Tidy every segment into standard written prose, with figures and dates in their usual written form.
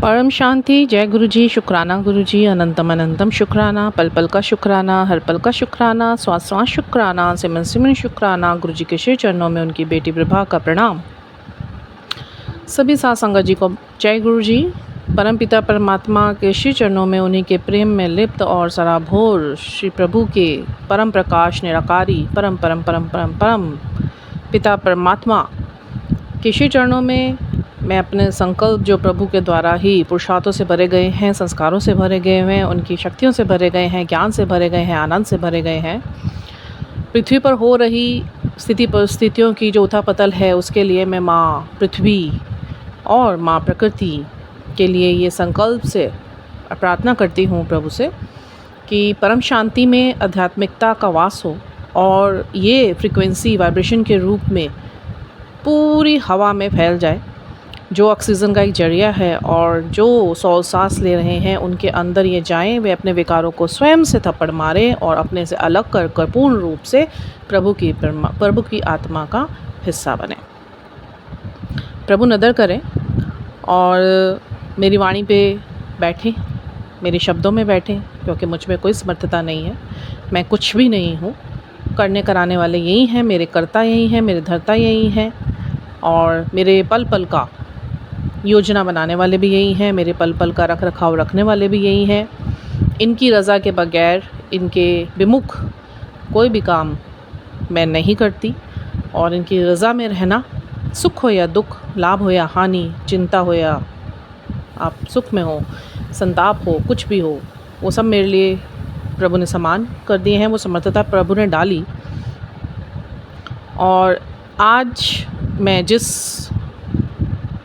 परम शांति। जय गुरु जी। शुक्राना गुरु जी। अनंतम अनंतम शुक्राना। पल पल का शुक्राना, हर पल का शुक्राना, श्वास श्वास शुक्राना, सिमन सिमन शुक्राना। गुरु जी के श्री चरणों में उनकी बेटी प्रभा का प्रणाम। सभी साथ संगत जी को जय गुरु जी। परम पिता परमात्मा के श्री चरणों में उन्हीं के प्रेम में लिप्त और सराभोर श्री प्रभु के परम प्रकाश निराकारी परम परम परम परम परम पिता परमात्मा के श्री चरणों में मैं अपने संकल्प जो प्रभु के द्वारा ही पुरुषार्थों से भरे गए हैं, संस्कारों से भरे गए हैं, उनकी शक्तियों से भरे गए हैं, ज्ञान से भरे गए हैं, आनंद से भरे गए हैं, पृथ्वी पर हो रही स्थिति परिस्थितियों की जो उथापतल है उसके लिए मैं माँ पृथ्वी और माँ प्रकृति के लिए ये संकल्प से प्रार्थना करती हूँ प्रभु से कि परम शांति में आध्यात्मिकता का वास हो और ये फ्रीक्वेंसी वाइब्रेशन के रूप में पूरी हवा में फैल जाए, जो ऑक्सीजन का एक जरिया है और जो सांस ले रहे हैं उनके अंदर ये जाएं, वे अपने विकारों को स्वयं से थप्पड़ मारें और अपने से अलग कर पूर्ण रूप से प्रभु की आत्मा का हिस्सा बने। प्रभु नदर करें और मेरी वाणी पे बैठें, मेरे शब्दों में बैठें, क्योंकि मुझ में कोई समर्थता नहीं है, मैं कुछ भी नहीं हूँ। करने कराने वाले यही हैं, मेरे कर्ता यही हैं, मेरे धर्ता यही हैं और मेरे पल पल का योजना बनाने वाले भी यही हैं, मेरे पल पल का रख रखाव रखने वाले भी यही हैं। इनकी रज़ा के बगैर, इनके विमुख कोई भी काम मैं नहीं करती और इनकी रज़ा में रहना, सुख हो या दुख, लाभ हो या हानि, चिंता हो या आप सुख में हो, संताप हो, कुछ भी हो, वो सब मेरे लिए प्रभु ने समान कर दिए हैं। वो समर्थता प्रभु ने डाली और आज मैं जिस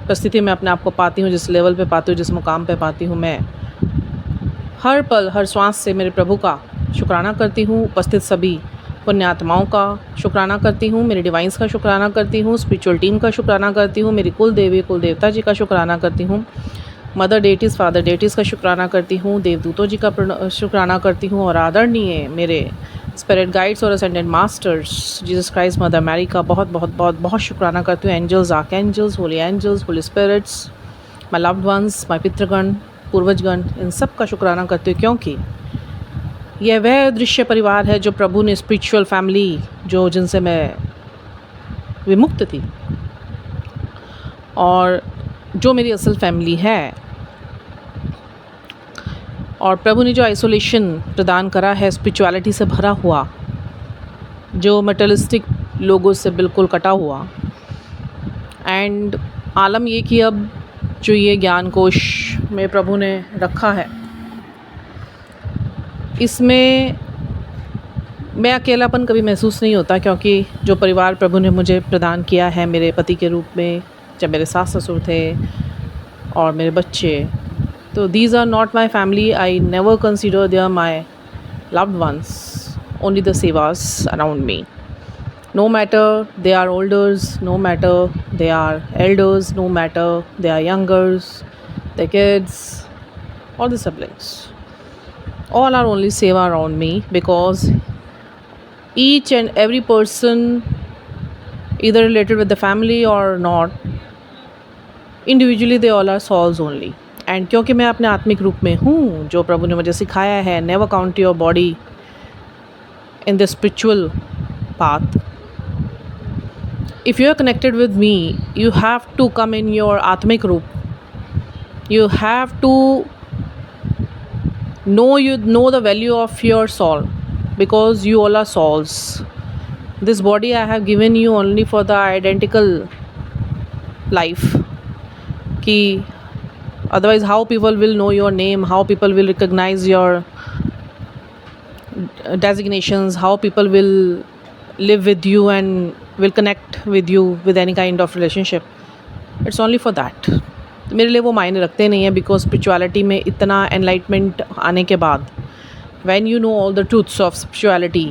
परिस्थिति में अपने आप को पाती हूँ, जिस लेवल पे पाती हूँ, जिस मुकाम पे पाती हूँ, मैं हर पल हर श्वास से मेरे प्रभु का शुक्राना करती हूँ। उपस्थित सभी पुण्यात्माओं का शुक्राना करती हूँ, मेरे डिवाइंस का शुक्राना करती हूँ, स्पिरिचुअल टीम का शुक्राना करती हूँ, मेरी कुल देवी कुल देवता जी का शुक्राना करती हूँ, मदर डेटीज़ फादर डेटीज़ का शुक्राना करती हूँ, देवदूतों जी का शुक्राना करती हूँ और आदरणीय मेरे स्पिरिट गाइड्स और ascendant masters Jesus Christ Mother Mary का बहुत बहुत बहुत बहुत शुक्राना करती हूँ। Angels, archangels, holy spirits, my loved ones, my पितृगण, पूर्वजगण, इन सब का शुक्राना करती हूँ, क्योंकि यह वह दृश्य परिवार है जो प्रभु ने स्पिरिचुअल फैमिली जो जिनसे मैं विमुक्त थी और जो मेरी असल फैमिली है, और प्रभु ने जो आइसोलेशन प्रदान करा है स्पिरिचुअलिटी से भरा हुआ, जो मटेरियलिस्टिक लोगों से बिल्कुल कटा हुआ, एंड आलम ये कि अब जो ये ज्ञान कोश में प्रभु ने रखा है, इसमें मैं अकेलापन कभी महसूस नहीं होता, क्योंकि जो परिवार प्रभु ने मुझे प्रदान किया है मेरे पति के रूप में, जब मेरे सास ससुर थे और मेरे बच्चे, तो these are not my family. I never consider they are my loved ones, only the sevas around me. No matter they are elders, no matter they are elders, no matter they are youngers, the kids or the siblings, all are only seva around me, because each and every person, either related with the family or not, individually they all are souls only. And क्योंकि मैं अपने आत्मिक रूप में हूँ, जो प्रभु ने मुझे सिखाया है, never count your body in the spiritual path. If you are connected with me, you have to come in your आत्मिक रूप, you have to know the value of your soul, because you all are souls. This body I have given you only for the identical life, कि otherwise how people will know your name, how people will recognize your designations, how people will live with you and will connect with you with any kind of relationship. It's only for that. मेरे लिए वो मायने रखते नहीं है, because spirituality में इतना enlightenment आने के बाद, when you know all the truths of spirituality,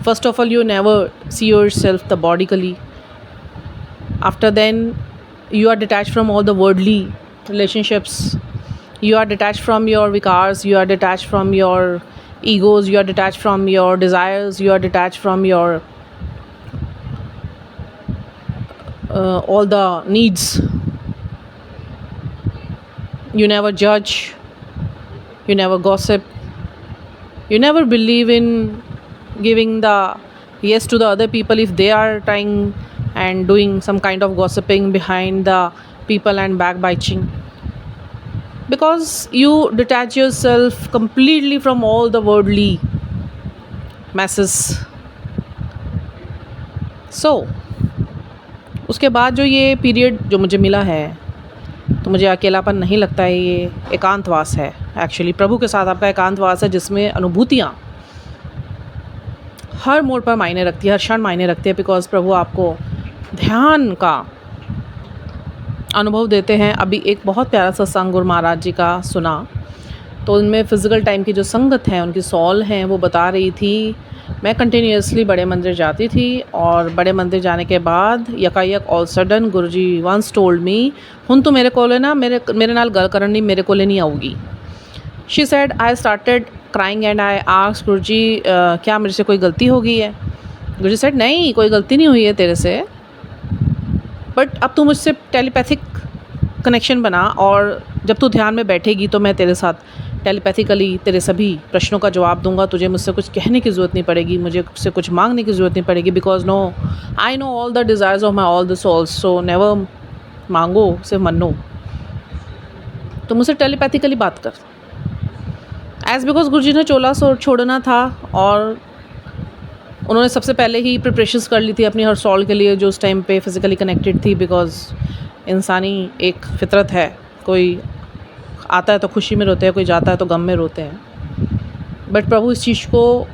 first of all you never see yourself the bodically. After then you are detached from all the worldly relationships, you are detached from your vikars, you are detached from your egos, you are detached from your desires, you are detached from your all the needs You never judge, you never gossip, you never believe in giving the yes to the other people if they are trying and doing some kind of gossiping behind the people and backbiting, because you detach yourself completely from all the worldly masses. So उसके बाद जो ये period जो मुझे मिला है, तो मुझे अकेलापन नहीं लगता है, ये एकांतवास है। एक्चुअली प्रभु के साथ आपका एकांतवास है, जिसमें अनुभूतियाँ हर मोड़ पर मायने रखती है, हर क्षण मायने रखती है, बिकॉज प्रभु आपको ध्यान का अनुभव देते हैं। अभी एक बहुत प्यारा सत्संग गुरु महाराज जी का सुना, तो उनमें फ़िज़िकल टाइम की जो संगत है, उनकी सॉल हैं, वो बता रही थी मैं कंटिन्यूसली बड़े मंदिर जाती थी, और बड़े मंदिर जाने के बाद यकायक ऑल सडन गुरुजी वंस टोल्ड मी, हुन तो मेरे कोले ना मेरे नाल गल करन नहीं, मेरे कोले नहीं आऊगी। She said I started crying and I asked Guruji क्या मेरे से कोई गलती हो गई है? गुरुजी सेड नहीं, कोई गलती नहीं हुई है तेरे से, बट अब तू मुझसे टेलीपैथिक कनेक्शन बना, और जब तू ध्यान में बैठेगी तो मैं तेरे साथ टेलीपैथिकली तेरे सभी प्रश्नों का जवाब दूंगा। तुझे मुझसे कुछ कहने की ज़रूरत नहीं पड़ेगी, मुझे से कुछ मांगने की ज़रूरत नहीं पड़ेगी, because no I know all the desires of my all the souls, so never मांगो, सिर्फ मनो। तो मुझसे टेलीपैथिकली बात कर। एज बिकॉज गुरुजी ने चोला छोड़ना था, और उन्होंने सबसे पहले ही प्रिपरेशंस कर ली थी अपनी हर सॉल के लिए, जो उस टाइम पे फिज़िकली कनेक्टेड थी, बिकॉज इंसानी एक फितरत है, कोई आता है तो खुशी में रोते हैं, कोई जाता है तो गम में रोते हैं। बट प्रभु इस चीज़ को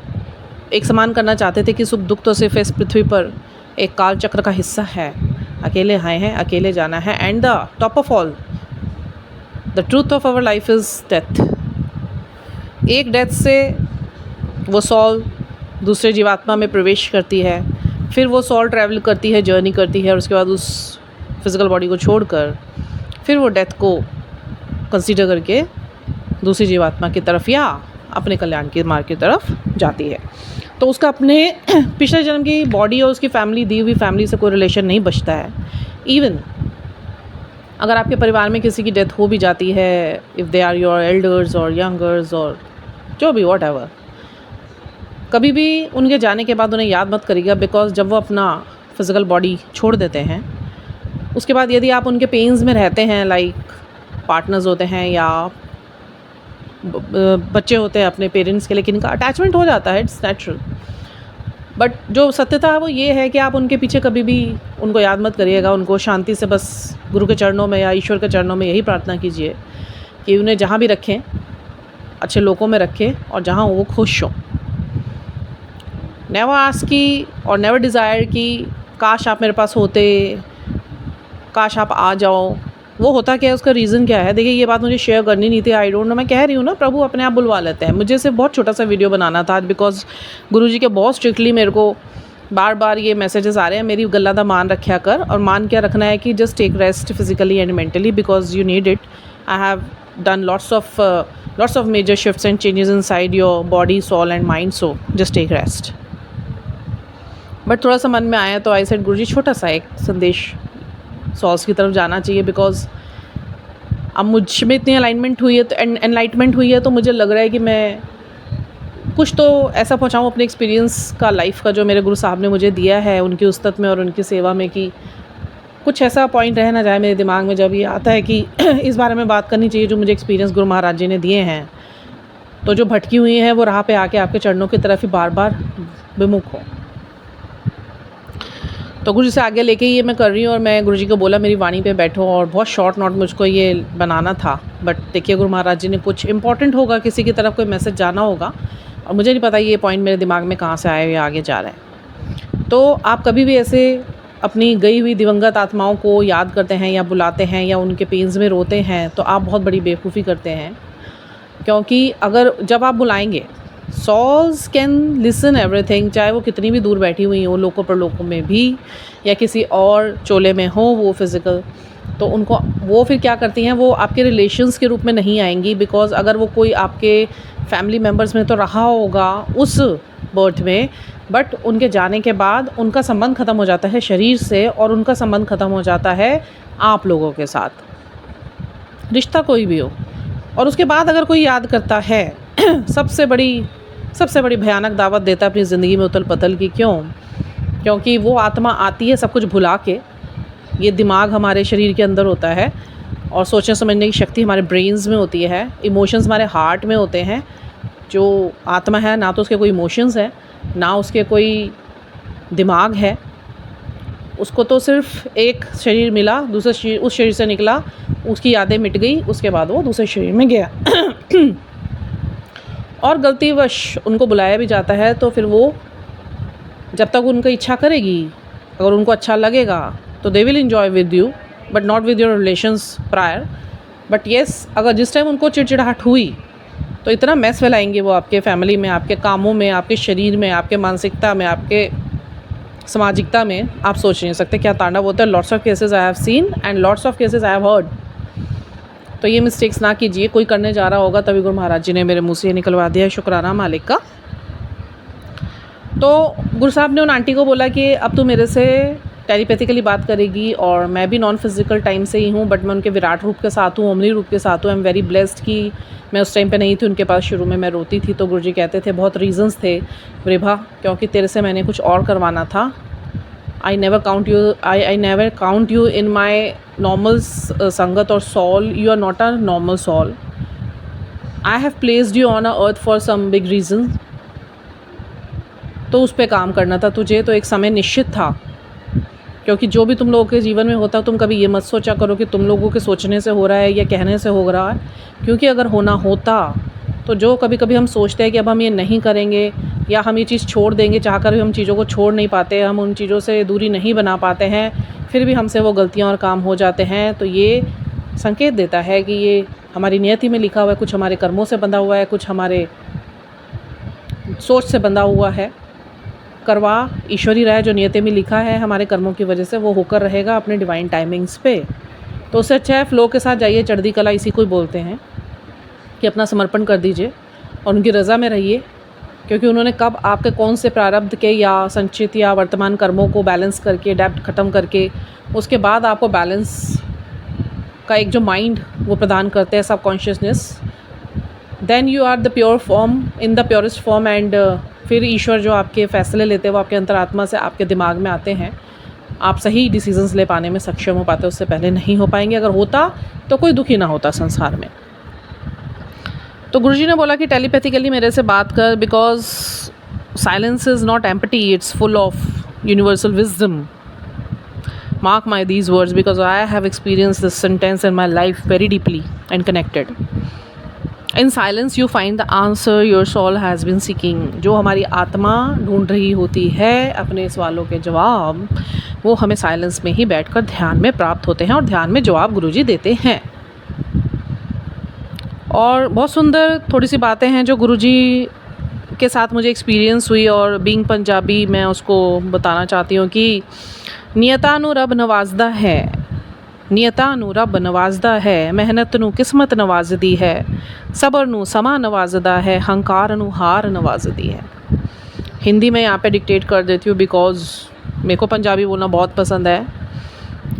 एक समान करना चाहते थे कि सुख दुख तो सिर्फ इस पृथ्वी पर एक काल चक्र का हिस्सा है, अकेले आए हैं, अकेले जाना है, and the top of all the truth of our life is death. एक डेथ से वो सॉल दूसरे जीवात्मा में प्रवेश करती है, फिर वो सॉल ट्रैवल करती है, जर्नी करती है, और उसके बाद उस फिज़िकल बॉडी को छोड़कर फिर वो डेथ को कंसीडर करके दूसरी जीवात्मा की तरफ या अपने कल्याण के मार्ग की तरफ जाती है। तो उसका अपने पिछले जन्म की बॉडी और उसकी फैमिली, दी हुई फैमिली से कोई रिलेशन not बचता है। इवन अगर आपके परिवार में किसी की डेथ हो भी जाती है, if they are your elders और यंगर्स और जो भी वॉट एवर, कभी भी उनके जाने के बाद उन्हें याद मत करिएगा, बिकॉज जब वो अपना फिज़िकल बॉडी छोड़ देते हैं, उसके बाद यदि आप उनके पेन्स में रहते हैं, लाइक पार्टनर्स होते हैं या बच्चे होते हैं अपने पेरेंट्स के लिए, किनका अटैचमेंट हो जाता है, इट्स नेचुरल। बट जो सत्यता है वो ये है कि आप उनके पीछे कभी भी उनको याद मत करिएगा। उनको शांति से बस गुरु के चरणों में या ईश्वर के चरणों में यही प्रार्थना कीजिए कि उन्हें जहाँ भी रखें अच्छे लोगों में रखें, और जहाँ वो खुश हों। नेवर आस्क की और नेवर डिज़ायर कि काश आप मेरे पास होते, काश आप आ जाओ। वो होता क्या है, उसका रीज़न क्या है? देखिए, ये बात मुझे शेयर करनी नहीं थी, आई डोंट नो, मैं कह रही हूँ ना, प्रभु अपने आप बुलवा लेते हैं। मुझे सिर्फ बहुत छोटा सा वीडियो बनाना था आज, बिकॉज गुरुजी के बहुत स्ट्रिक्टली मेरे को बार बार ये मैसेजेस आ रहे हैं, मेरी गला दा मान रखा कर। और मान क्या रखना है कि just take rest physically and mentally, because you need it. I have done lots of major shifts and changes inside your body, soul and mind, so just take rest. But थोड़ा सा मन में आया तो आई सेड गुरुजी छोटा सा एक संदेश सॉल्स की तरफ जाना चाहिए, बिकॉज अब मुझ में इतनी अलाइनमेंट हुई है, तो एनलाइटमेंट हुई है, तो मुझे लग रहा है कि मैं कुछ तो ऐसा पहुंचाऊं अपने एक्सपीरियंस का, लाइफ का, जो मेरे गुरु साहब ने मुझे दिया है उनकी उस्तत में और उनकी सेवा में, कि कुछ ऐसा पॉइंट रह ना जाए मेरे दिमाग में जब ये आता है कि इस बारे में बात करनी चाहिए, जो मुझे एक्सपीरियंस गुरु महाराज जी ने दिए हैं। तो जो भटकी हुई हैं वो राह पे आके आपके चरणों की तरफ ही बार बार विमुख हो। तो गुरु जी से आगे लेके ये मैं कर रही हूँ, और मैं गुरु जी को बोला मेरी वाणी पे बैठो, और बहुत शॉर्ट नोट मुझको ये बनाना था। बट देखिए, गुरु महाराज जी ने कुछ इंपॉर्टेंट होगा, किसी की तरफ कोई मैसेज जाना होगा, और मुझे नहीं पता ये पॉइंट मेरे दिमाग में कहाँ से आया या आगे जा रहा है। तो आप कभी भी ऐसे अपनी गई हुई दिवंगत आत्माओं को याद करते हैं या बुलाते हैं या उनके पेन्स में रोते हैं, तो आप बहुत बड़ी बेवकूफ़ी करते हैं। क्योंकि अगर जब आप बुलाएंगे, सॉल्स कैन लिसन एवरीथिंग, चाहे वो कितनी भी दूर बैठी हुई हो, लोकों परलोकों में भी, या किसी और चोले में हो वो फिज़िकल, तो उनको वो फिर क्या करती हैं, वो आपके रिलेशंस के रूप में नहीं आएंगी। बिकॉज़ अगर वो कोई आपके फैमिली मेम्बर्स में तो रहा होगा उस बर्थ में, बट उनके जाने के बाद उनका संबंध ख़त्म हो जाता है शरीर से, और उनका संबंध ख़त्म हो जाता है आप लोगों के साथ। रिश्ता कोई भी हो, और उसके बाद अगर कोई याद करता है सबसे बड़ी भयानक दावत देता है अपनी ज़िंदगी में उथल पथल की। क्यों? क्योंकि वो आत्मा आती है सब कुछ भुला के। ये दिमाग हमारे शरीर के अंदर होता है और सोचने समझने की शक्ति हमारे ब्रेन्स में होती है, इमोशंस हमारे हार्ट में होते हैं। जो आत्मा है ना तो उसके कोई इमोशंस है, ना उसके कोई दिमाग है। उसको तो सिर्फ एक शरीर मिला, दूसरे शरीर, उस शरीर से निकला, उसकी यादें मिट गई, उसके बाद वो दूसरे शरीर में गया और गलतीवश उनको बुलाया भी जाता है तो फिर वो जब तक उनकी इच्छा करेगी, अगर उनको अच्छा लगेगा तो they will enjoy with you but not with your relations prior. But yes, अगर जिस टाइम उनको चिड़चिड़ाहट हुई तो इतना मैस फैलाएंगे वो आपके फैमिली में, आपके कामों में, आपके शरीर में, आपके मानसिकता में, आपके सामाजिकता में, आप सोच नहीं सकते क्या तांडव होता है। Lots of cases I have seen and lots of cases I have heard. तो ये मिस्टेक्स ना कीजिए। कोई करने जा रहा होगा तभी गुरु महाराज जी ने मेरे मुंह से ये निकलवा दिया है, शुक्राना मालिक का। तो गुरु साहब ने उन आंटी को बोला कि अब तू मेरे से टेलीपैथिकली बात करेगी, और मैं भी नॉन फिजिकल टाइम से ही हूँ, बट मैं उनके विराट रूप के साथ हूँ, ओमनी रूप के साथ हूँ। आई एम वेरी ब्लेस्ड कि मैं उस टाइम पे नहीं थी उनके पास। शुरू में मैं रोती थी तो गुरुजी कहते थे बहुत रीजंस थे विभा, क्योंकि तेरे से मैंने कुछ और करवाना था। I never count you in my normal संगत और soul. You are not a normal soul. I have placed you on a earth for some big reason. तो उस पर काम करना था तुझे, तो एक समय निश्चित था। क्योंकि जो भी तुम लोगों के जीवन में होता है, तुम कभी ये मत सोचा करो कि तुम लोगों के सोचने से हो रहा है या कहने से हो रहा है। क्योंकि अगर होना होता तो जो कभी कभी हम सोचते हैं कि अब हम ये नहीं करेंगे या हम ये चीज़ छोड़ देंगे, चाह कर भी हम चीज़ों को छोड़ नहीं पाते, हम उन चीज़ों से दूरी नहीं बना पाते हैं, फिर भी हमसे वो गलतियाँ और काम हो जाते हैं। तो ये संकेत देता है कि ये हमारी नियति में लिखा हुआ है, कुछ हमारे कर्मों से बंधा हुआ है, कुछ हमारे सोच से बंधा हुआ है। करवा ईश्वरी रहा है, जो नियति में लिखा है हमारे कर्मों की वजह से वो होकर रहेगा अपने डिवाइन टाइमिंग्स पे। तो उससे अच्छा है फ्लो के साथ जाइए। चढ़ती कला इसी को ही बोलते हैं कि अपना समर्पण कर दीजिए और उनकी रज़ा में रहिए। क्योंकि उन्होंने कब आपके कौन से प्रारब्ध के या संचित या वर्तमान कर्मों को बैलेंस करके, डेब्ट ख़त्म करके, उसके बाद आपको बैलेंस का एक जो माइंड वो प्रदान करते हैं, सब consciousness, then you are the pure form in the purest form. And फिर ईश्वर जो आपके फ़ैसले लेते हैं वो आपके अंतरात्मा से आपके दिमाग में आते हैं। आप सही डिसीजंस ले पाने में सक्षम हो पाते, उससे पहले नहीं हो पाएंगे। अगर होता तो कोई दुखी ना होता संसार में। तो गुरुजी ने बोला कि टेलीपैथिकली मेरे से बात कर, because silence is not empty, it's full of universal wisdom. Mark my these words because I have experience this sentence in my life very deeply and connected. In silence you find the answer your soul has been seeking. जो हमारी आत्मा ढूंढ रही होती है अपने सवालों के जवाब, वो हमें साइलेंस में ही बैठकर ध्यान में प्राप्त होते हैं और ध्यान में जवाब गुरुजी देते हैं। और बहुत सुंदर थोड़ी सी बातें हैं जो गुरुजी के साथ मुझे एक्सपीरियंस हुई, और बीइंग पंजाबी मैं उसको बताना चाहती हूँ कि नियता नू रब नवाजदा है, नियता नू रब नवाजदा है, मेहनत नू किस्मत नवाजदी है, सबर नू समा नवाजदा है, हंकार नू हार नवाजदी है। हिंदी में यहाँ पे डिक्टेट कर देती हूँ बिकॉज़ मेरे को पंजाबी बोलना बहुत पसंद है।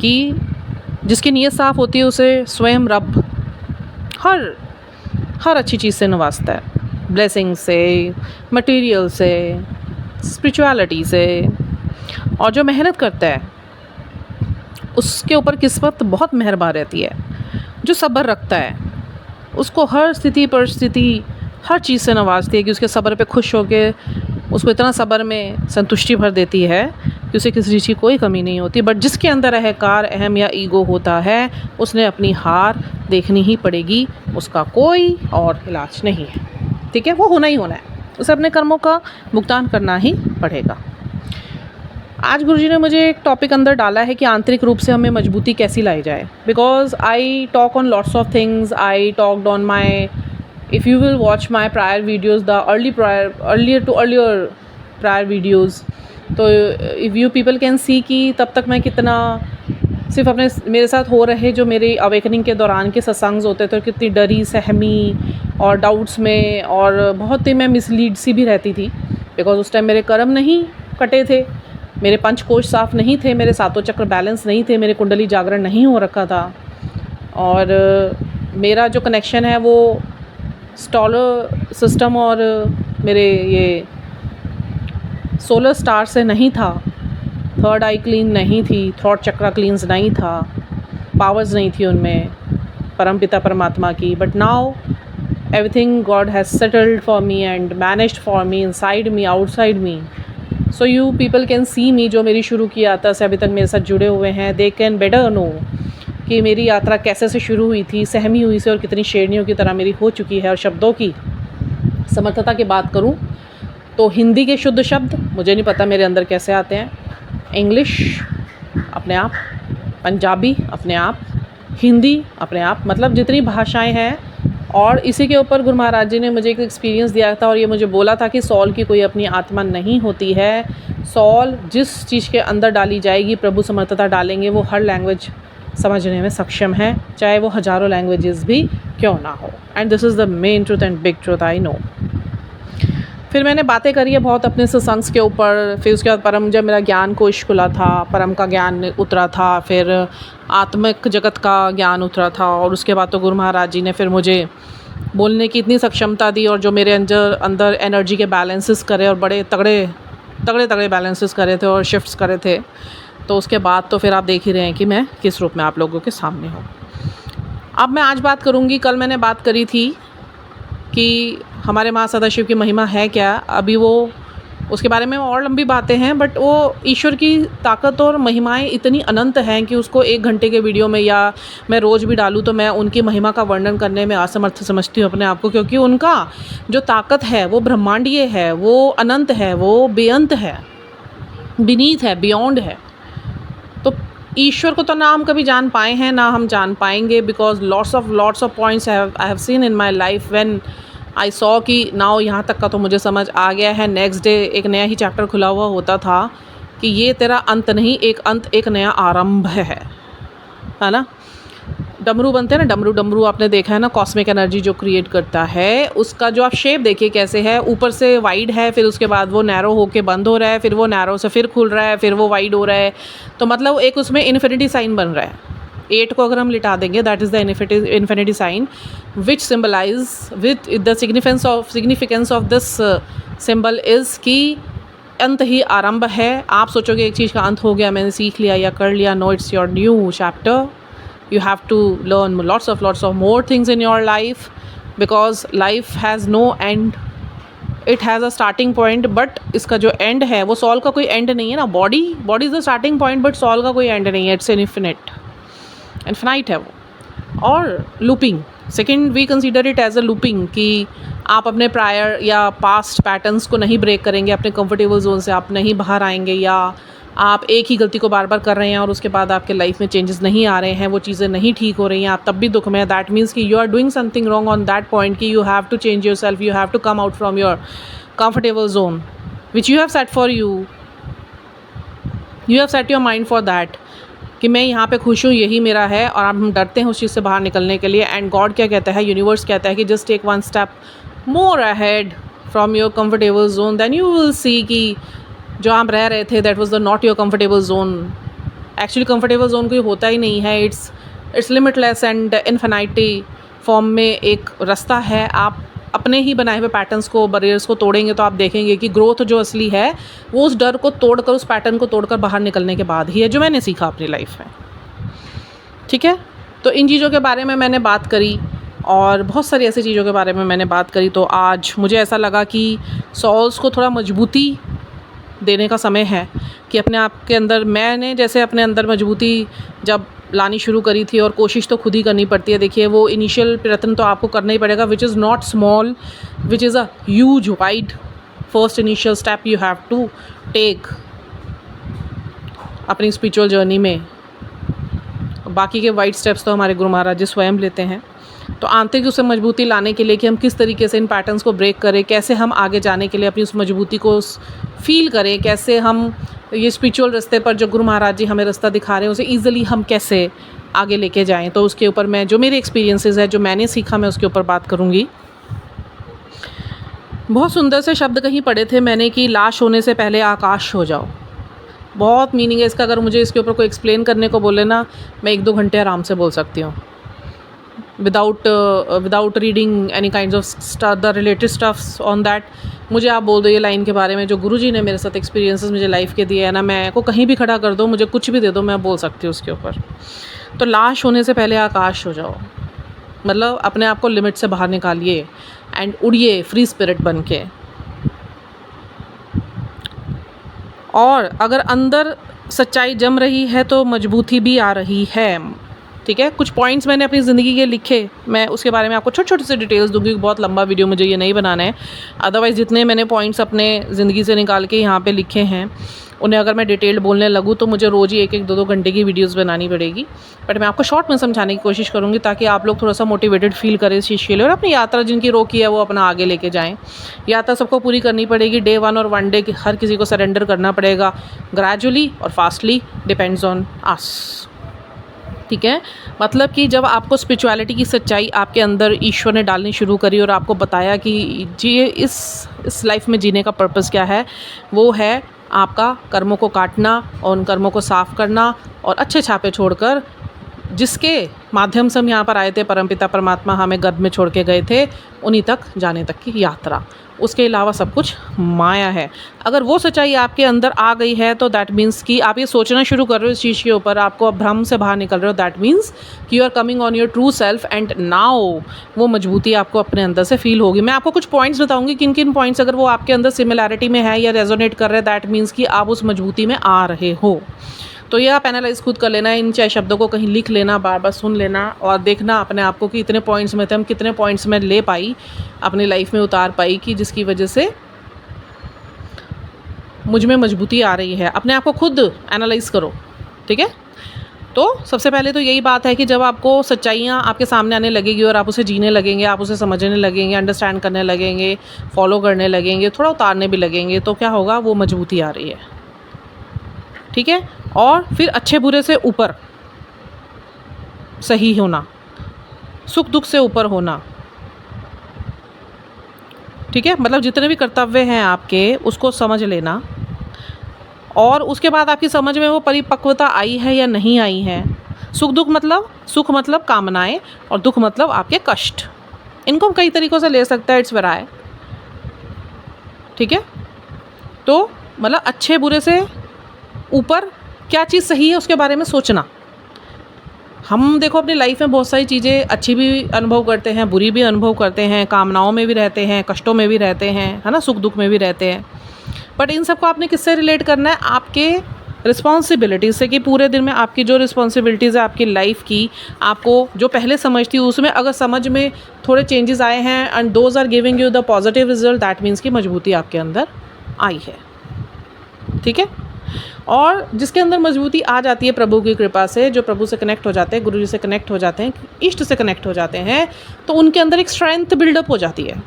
कि जिसकी नीयत साफ़ होती है उसे स्वयं रब हर अच्छी चीज़ से नवाजता है, ब्लेसिंग से, मटेरियल से, स्पिरिचुअलिटी से। और जो मेहनत करता है उसके ऊपर किस्मत बहुत मेहरबान रहती है। जो सब्र रखता है उसको हर स्थिति परिस्थिति हर चीज़ से नवाजती है कि उसके सब्र पे खुश होकर उसको इतना सब्र में संतुष्टि भर देती है कि उसे किसी चीज़ की कोई कमी नहीं होती। बट जिसके अंदर अहंकार, अहम या ईगो होता है, उसने अपनी हार देखनी ही पड़ेगी, उसका कोई और इलाज नहीं है। ठीक है, वो होना ही होना है, उसे अपने कर्मों का भुगतान करना ही पड़ेगा। आज गुरुजी ने मुझे एक टॉपिक अंदर डाला है कि आंतरिक रूप से हमें मजबूती कैसी लाई जाए। Because I talk on lots of things, I talked on my, if you will watch my prior videos, the earlier prior videos, तो if you people can see कि तब तक मैं कितना सिर्फ अपने मेरे साथ हो रहे जो मेरे अवेकनिंग के दौरान के सत्संग्स होते थे, कितनी डरी, सहमी और डाउट्स में, और बहुत ही मैं मिसलीड सी भी रहती थी। बिकॉज उस टाइम मेरे कर्म नहीं कटे थे, मेरे पंचकोश साफ़ नहीं थे, मेरे सातों चक्र बैलेंस नहीं थे, मेरे कुंडली जागरण नहीं हो रखा था। और मेरा जो कनेक्शन है वो स्टॉलर सिस्टम और मेरे ये सोलर स्टार से नहीं था। थर्ड आई क्लीन नहीं थी, थॉट चक्रा क्लीन्स नहीं था, पावर्स नहीं थी उनमें परमपिता परमात्मा की। But now everything God has settled for me and managed for me inside me, outside me. So you people can see me, जो मेरी शुरू की यात्रा से अभी तक मेरे साथ जुड़े हुए हैं, they can better know कि मेरी यात्रा कैसे से शुरू हुई थी, सहमी हुई से और कितनी शेरनियों की तरह मेरी हो चुकी है। और शब्दों की समर्थता की बात करूं तो हिंदी के शुद्ध शब्द मुझे नहीं पता मेरे अंदर कैसे आते हैं, इंग्लिश अपने आप, पंजाबी अपने आप, हिंदी अपने आप, मतलब जितनी भाषाएं हैं। और इसी के ऊपर गुरु महाराज जी ने मुझे एक एक्सपीरियंस दिया था और ये मुझे बोला था कि सॉल की कोई अपनी आत्मा नहीं होती है। सॉल जिस चीज़ के अंदर डाली जाएगी, प्रभु समर्थता डालेंगे, वो हर लैंग्वेज समझने में सक्षम है, चाहे वो हज़ारों लैंग्वेजेस भी क्यों ना हो। And this is the main truth and big truth I know. फिर मैंने बातें करी है बहुत अपने सत्संग के ऊपर। फिर उसके बाद परम जब मेरा ज्ञान कोश खुला था, परम का ज्ञान उतरा था, फिर आत्मिक जगत का ज्ञान उतरा था। और उसके बाद तो गुरु महाराज जी ने फिर मुझे बोलने की इतनी सक्षमता दी और जो मेरे अंदर एनर्जी के बैलेंसेस करे और बड़े तगड़े बैलेंसेस करे थे और शिफ्ट्स करे थे। तो उसके बाद तो फिर आप देख ही रहे हैं कि मैं किस रूप में आप लोगों के सामने हूँ। अब मैं आज बात करूँगी, कल मैंने बात करी थी कि हमारे माँ सदाशिव की महिमा है क्या। अभी वो उसके बारे में और लंबी बातें हैं, बट वो ईश्वर की ताकत और महिमाएं इतनी अनंत हैं कि उसको 1 घंटे के वीडियो में या मैं रोज़ भी डालूँ तो मैं उनकी महिमा का वर्णन करने में असमर्थ समझती हूँ अपने आप को। क्योंकि उनका जो ताकत है वो ब्रह्मांडीय है, वो अनंत है, वो बेअंत है, बीनीथ है, बियॉन्ड है। तो ईश्वर को तो ना हम कभी जान पाए हैं ना हम जान पाएंगे, because lots of points I have seen in my life when I saw कि नाउ यहाँ तक का तो मुझे समझ आ गया है। नेक्स्ट डे एक नया ही चैप्टर खुला हुआ होता था कि ये तेरा अंत नहीं, एक नया आरंभ है ना। डमरू बनते हैं ना, डमरू आपने देखा है ना, कॉस्मिक एनर्जी जो क्रिएट करता है, उसका जो आप शेप देखिए कैसे है, ऊपर से वाइड है, फिर उसके बाद वो नैरो होके बंद हो रहा है, फिर वो नैरो से फिर खुल रहा है, फिर वो वाइड हो रहा है। तो मतलब एक उसमें इन्फिनिटी साइन बन रहा है। 8 को अगर हम लिटा देंगे, that is the infinity sign which symbolise with the significance of this symbol is कि अंत ही आरंभ है। आप सोचोगे एक चीज़ का अंत हो गया, मैंने सीख लिया या कर लिया, no, it's your new chapter. You have to learn lots of more things in your life, because life has no end. It has a starting point, but इसका जो end है वो soul का कोई end नहीं है ना। body is the starting point, but soul का कोई end नहीं है। It's infinite है वो। और looping, second we consider it as a looping कि आप अपने प्रायर या पास्ट पैटर्न्स को नहीं ब्रेक करेंगे, अपने कंफर्टेबल जोन से आप नहीं बाहर आएंगे, या आप एक ही गलती को बार बार कर रहे हैं और उसके बाद आपके लाइफ में चेंजेस नहीं आ रहे हैं, वो चीज़ें नहीं ठीक हो रही हैं, आप तब भी दुख में हैं। दैट मीन्स कि you are doing something wrong on that point कि you have to change yourself, you have to come out from your comfortable zone which you have set for you have set your mind for that कि मैं यहाँ पे खुश हूँ, यही मेरा है। और हम डरते हैं उस चीज़ से बाहर निकलने के लिए। एंड गॉड क्या कहता है, यूनिवर्स कहता है कि just take 1 step more ahead from your comfortable zone, then you will see कि जो आप रह रहे थे that was the not your comfortable zone. Actually comfortable zone कोई होता ही नहीं है, it's limitless and infinity form में एक रास्ता है। आप अपने ही बनाए हुए पैटर्न्स को, बैरियर्स को तोड़ेंगे तो आप देखेंगे कि ग्रोथ जो असली है वो उस डर को तोड़कर, उस पैटर्न को तोड़कर बाहर निकलने के बाद ही है, जो मैंने सीखा अपनी लाइफ में। ठीक है, तो इन चीज़ों के बारे में मैंने बात करी और बहुत सारी ऐसी चीज़ों के बारे में मैंने बात करी। तो आज मुझे ऐसा लगा कि सॉल्स को थोड़ा मजबूती देने का समय है कि अपने आप के अंदर, मैंने जैसे अपने अंदर मजबूती जब लानी शुरू करी थी, और कोशिश तो खुद ही करनी पड़ती है। देखिए वो इनिशियल प्रयत्न तो आपको करना ही पड़ेगा, which is not small, which is a huge wide first initial step you have to take अपनी स्पिरिचुअल जर्नी में। बाकी के वाइड स्टेप्स तो हमारे गुरु महाराज जी स्वयं लेते हैं। तो आंतरिक उसे मजबूती लाने के लिए कि हम किस तरीके से इन पैटर्न्स को ब्रेक करें, कैसे हम आगे जाने के लिए अपनी उस मजबूती को फील करें, कैसे हम ये स्पिरिचुअल रास्ते पर जो गुरु महाराज जी हमें रास्ता दिखा रहे हैं उसे ईजिली हम कैसे आगे लेके जाएं। तो उसके ऊपर मैं, जो मेरे एक्सपीरियंसेस है, जो मैंने सीखा, मैं उसके ऊपर बात करूँगी। बहुत सुंदर से शब्द कहीं पढ़े थे मैंने कि लाश होने से पहले आकाश हो जाओ। बहुत मीनिंग है इसका। अगर मुझे इसके ऊपर कोई एक्सप्लेन करने को बोले ना, मैं 1-2 घंटे आराम से बोल सकती हूँ। Without reading any kinds of the related stuffs on that. मुझे आप बोल दो ये लाइन के बारे में जो गुरुजी ने मेरे साथ एक्सपीरियंसेस मुझे लाइफ के दिए है ना, मैं को कहीं भी खड़ा कर दो, मुझे कुछ भी दे दो, मैं बोल सकती हूँ उसके ऊपर। तो लाश होने से पहले आकाश हो जाओ, मतलब अपने आप को लिमिट से बाहर निकालिए एंड उड़िए फ्री स्पिरिट बन के। और अगर अंदर सच्चाई जम रही है तो मजबूती भी आ रही है। ठीक है, कुछ पॉइंट्स मैंने अपनी ज़िंदगी के लिखे, मैं उसके बारे में आपको छोटे छोटे से डिटेल्स दूंगी। बहुत लंबा वीडियो मुझे ये नहीं बनाना है, अदरवाइज़ जितने मैंने पॉइंट्स अपने ज़िंदगी से निकाल के यहाँ पे लिखे हैं उन्हें अगर मैं डिटेल्ड बोलने लगूँ तो मुझे रोज़ ही 1-1, 2-2 घंटे की वीडियोस बनानी पड़ेगी। बट मैं आपको शॉर्ट में समझाने की कोशिश करूँगी ताकि आप लोग थोड़ा सा मोटिवेटेड फील करें इस चीज़ के लिए और अपनी यात्रा जिनकी रोकी है वो अपना आगे लेके जाएँ। यात्रा सबको पूरी करनी पड़ेगी, डे 1 और 1 डे हर किसी को सरेंडर करना पड़ेगा, ग्रेजुअली और फास्टली, डिपेंड्स ऑन अस। ठीक है, मतलब कि जब आपको स्पिरिचुअलिटी की सच्चाई आपके अंदर ईश्वर ने डालनी शुरू करी और आपको बताया कि जी इस लाइफ में जीने का पर्पस क्या है, वो है आपका कर्मों को काटना और उन कर्मों को साफ़ करना और अच्छे छापे छोड़कर जिसके माध्यम से हम यहाँ पर आए थे, परमपिता परमात्मा हमें गर्भ में छोड़ के गए थे, उन्हीं तक जाने तक की यात्रा। उसके अलावा सब कुछ माया है। अगर वो सच्चाई आपके अंदर आ गई है तो दैट मीन्स कि आप ये सोचना शुरू कर रहे हो इस चीज़ के ऊपर, आपको अब भ्रम से बाहर निकल रहे हो, दैट मीन्स कि you are coming on your true self and now वो मजबूती आपको अपने अंदर से फील होगी। मैं आपको कुछ पॉइंट्स बताऊंगी, किन किन पॉइंट्स अगर वो आपके अंदर सिमिलैरिटी में है या रेजोनेट कर रहे हैं, दैट मीन्स कि आप उस मजबूती में आ रहे हो। तो ये आप एनालाइज खुद कर लेना, इन 4 शब्दों को कहीं लिख लेना, बार बार सुन लेना और देखना अपने आप को कि इतने पॉइंट्स में थे, हम कितने पॉइंट्स में ले पाई, अपनी लाइफ में उतार पाई कि जिसकी वजह से मुझ में मजबूती आ रही है। अपने आप को खुद एनालाइज करो। ठीक है, तो सबसे पहले तो यही बात है कि जब आपको सच्चाइयाँ आपके सामने आने लगेगी और आप उसे जीने लगेंगे, आप उसे समझने लगेंगे, अंडरस्टैंड करने लगेंगे, फॉलो करने लगेंगे, थोड़ा उतारने भी लगेंगे, तो क्या होगा, वो मजबूती आ रही है। ठीक है, और फिर अच्छे बुरे से ऊपर सही होना, सुख दुख से ऊपर होना। ठीक है, मतलब जितने भी कर्तव्य हैं आपके उसको समझ लेना और उसके बाद आपकी समझ में वो परिपक्वता आई है या नहीं आई है। सुख मतलब कामनाएं और दुख मतलब आपके कष्ट। इनको हम कई तरीक़ों से ले सकते हैं, इट्स वेराय। ठीक है, तो मतलब अच्छे बुरे से ऊपर क्या चीज़ सही है उसके बारे में सोचना। हम देखो अपनी लाइफ में बहुत सारी चीज़ें अच्छी भी अनुभव करते हैं, बुरी भी अनुभव करते हैं, कामनाओं में भी रहते हैं, कष्टों में भी रहते हैं, है ना, सुख दुख में भी रहते हैं। बट इन सबको आपने किससे रिलेट करना है, आपके रिस्पॉन्सिबिलिटीज़ से, कि पूरे दिन में आपकी जो रिस्पॉन्सिबिलिटीज़ है आपकी लाइफ की, आपको जो पहले समझ थी उसमें अगर समझ में थोड़े चेंजेस आए हैं and those are giving you the positive result, that means की मजबूती आपके अंदर आई है। ठीक है, और जिसके अंदर मजबूती आ जाती है प्रभु की कृपा से, जो प्रभु से कनेक्ट हो जाते हैं, गुरु जी से कनेक्ट हो जाते हैं, इष्ट से कनेक्ट हो जाते हैं, तो उनके अंदर एक स्ट्रेंथ बिल्डअप हो जाती है।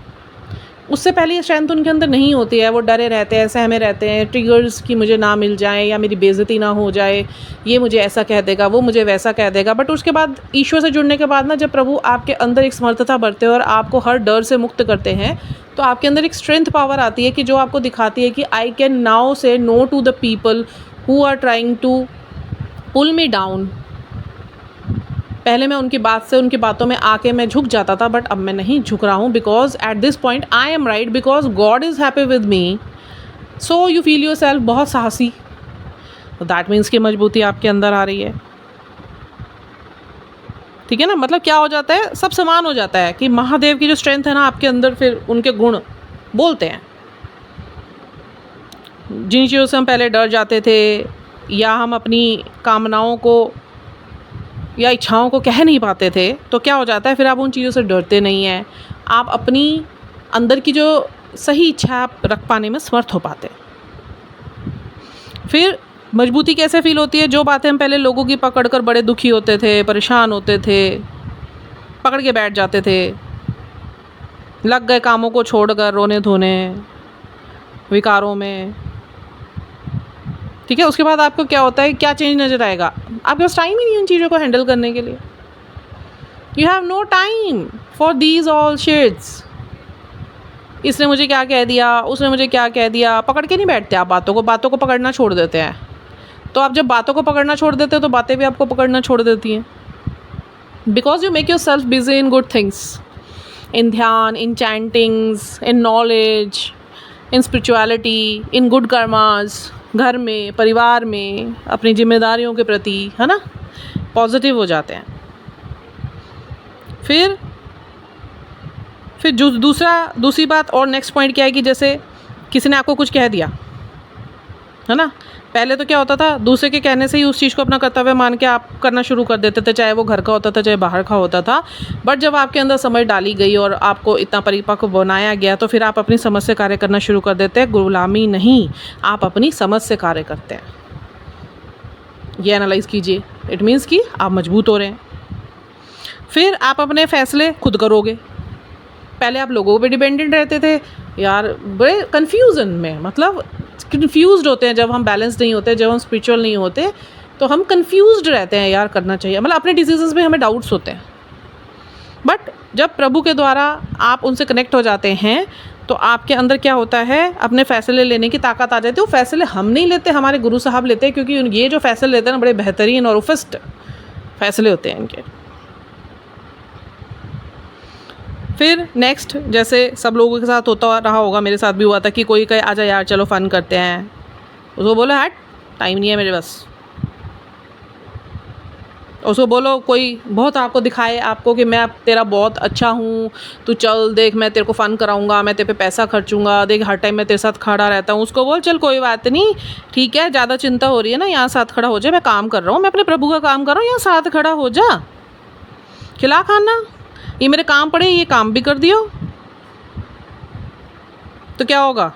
उससे पहले ये स्ट्रेंथ उनके अंदर नहीं होती है, वो डरे रहते हैं, सहमे रहते हैं, ट्रिगर्स कि मुझे ना मिल जाए या मेरी बेइज्जती ना हो जाए, ये मुझे ऐसा कह देगा, वो मुझे वैसा कह देगा। बट उसके बाद ईश्वर से जुड़ने के बाद ना, जब प्रभु आपके अंदर एक समर्थता भरते हैं और आपको हर डर से मुक्त करते हैं, तो आपके अंदर एक स्ट्रेंथ पावर आती है कि जो आपको दिखाती है कि I can now say no to the people who are trying to pull me down. पहले मैं उनकी बात से, उनकी बातों में आके मैं झुक जाता था, बट अब मैं नहीं झुक रहा हूँ, because at this point I am right, because God is happy with me. So you feel your self बहुत साहसी, तो दैट मीन्स की मजबूती आपके अंदर आ रही है। ठीक है ना, मतलब क्या हो जाता है, सब समान हो जाता है कि महादेव की जो स्ट्रेंथ है ना आपके अंदर, फिर उनके गुण बोलते हैं। जिन चीज़ों से हम पहले डर जाते थे या हम अपनी कामनाओं को या इच्छाओं को कह नहीं पाते थे, तो क्या हो जाता है, फिर आप उन चीज़ों से डरते नहीं हैं, आप अपनी अंदर की जो सही इच्छा आप रख पाने में समर्थ हो पाते। फिर मजबूती कैसे फील होती है, जो बातें हम पहले लोगों की पकड़ कर बड़े दुखी होते थे, परेशान होते थे, पकड़ के बैठ जाते थे, लग गए कामों को छोड़कर रोने धोने विकारों में। ठीक है, उसके बाद आपको क्या होता है, क्या चेंज नज़र आएगा, आपके पास टाइम ही नहीं उन चीज़ों को हैंडल करने के लिए। You have no time for these all shits. इसने मुझे क्या कह दिया, उसने मुझे क्या कह दिया, पकड़ के नहीं बैठते आप बातों को पकड़ना छोड़ देते हैं। तो आप जब बातों को पकड़ना छोड़ देते हो तो बातें भी आपको पकड़ना छोड़ देती हैं। because you make yourself busy in good things, in ध्यान, in chantings, in knowledge, in spirituality, in good karmas, घर में, परिवार में, अपनी जिम्मेदारियों के प्रति, है ना, पॉजिटिव हो जाते हैं। फिर जो दूसरी बात और नेक्स्ट पॉइंट क्या है कि जैसे किसी ने आपको कुछ कह दिया, है ना, पहले तो क्या होता था, दूसरे के कहने से ही उस चीज़ को अपना कर्तव्य मान के आप करना शुरू कर देते थे, चाहे वो घर का होता था चाहे बाहर का होता था। बट जब आपके अंदर समझ डाली गई और आपको इतना परिपक्व बनाया गया, तो फिर आप अपनी समझ से कार्य करना शुरू कर देते हैं। गुलामी नहीं, आप अपनी समझ से कार्य करते हैं। ये एनालाइज कीजिए, इट मीन्स कि आप मजबूत हो रहे हैं। फिर आप अपने फैसले खुद करोगे। पहले आप लोगों पे डिपेंडेंट रहते थे यार, बड़े कन्फ्यूज़न में, मतलब कन्फ्यूज्ड होते हैं जब हम बैलेंस नहीं होते, जब हम स्पिरिचुअल नहीं होते, तो हम कन्फ्यूज्ड रहते हैं यार, करना चाहिए, मतलब अपने डिसीजंस में हमें डाउट्स होते हैं। बट जब प्रभु के द्वारा आप उनसे कनेक्ट हो जाते हैं, तो आपके अंदर क्या होता है, अपने फ़ैसले लेने की ताकत आ जाती है। वो फैसले हम नहीं लेते, हमारे गुरु साहब लेते हैं, क्योंकि ये जो फैसले लेते हैं ना, बड़े बेहतरीन और उफिस्ट फैसले होते हैं इनके। फिर नेक्स्ट, जैसे सब लोगों के साथ होता रहा होगा, मेरे साथ भी हुआ था कि कोई कहे आजा यार चलो फ़न करते हैं, उसको बोलो हट, टाइम नहीं है मेरे पास। उसको बोलो कोई बहुत आपको दिखाए आपको कि मैं तेरा बहुत अच्छा हूँ, तू चल देख मैं तेरे को फ़न कराऊंगा, मैं तेरे पे पैसा खर्चूंगा, देख हर टाइम मैं तेरे साथ खड़ा रहता हूँ। उसको बोल चल कोई बात नहीं, ठीक है, ज़्यादा चिंता हो रही है ना, यहाँ साथ खड़ा हो जा, मैं काम कर रहा हूँ, मैं अपने प्रभु का काम कर रहा हूँ, यहाँ साथ खड़ा हो जा, खिला खाना, ये मेरे काम पड़े, ये काम भी कर दियो, तो क्या होगा।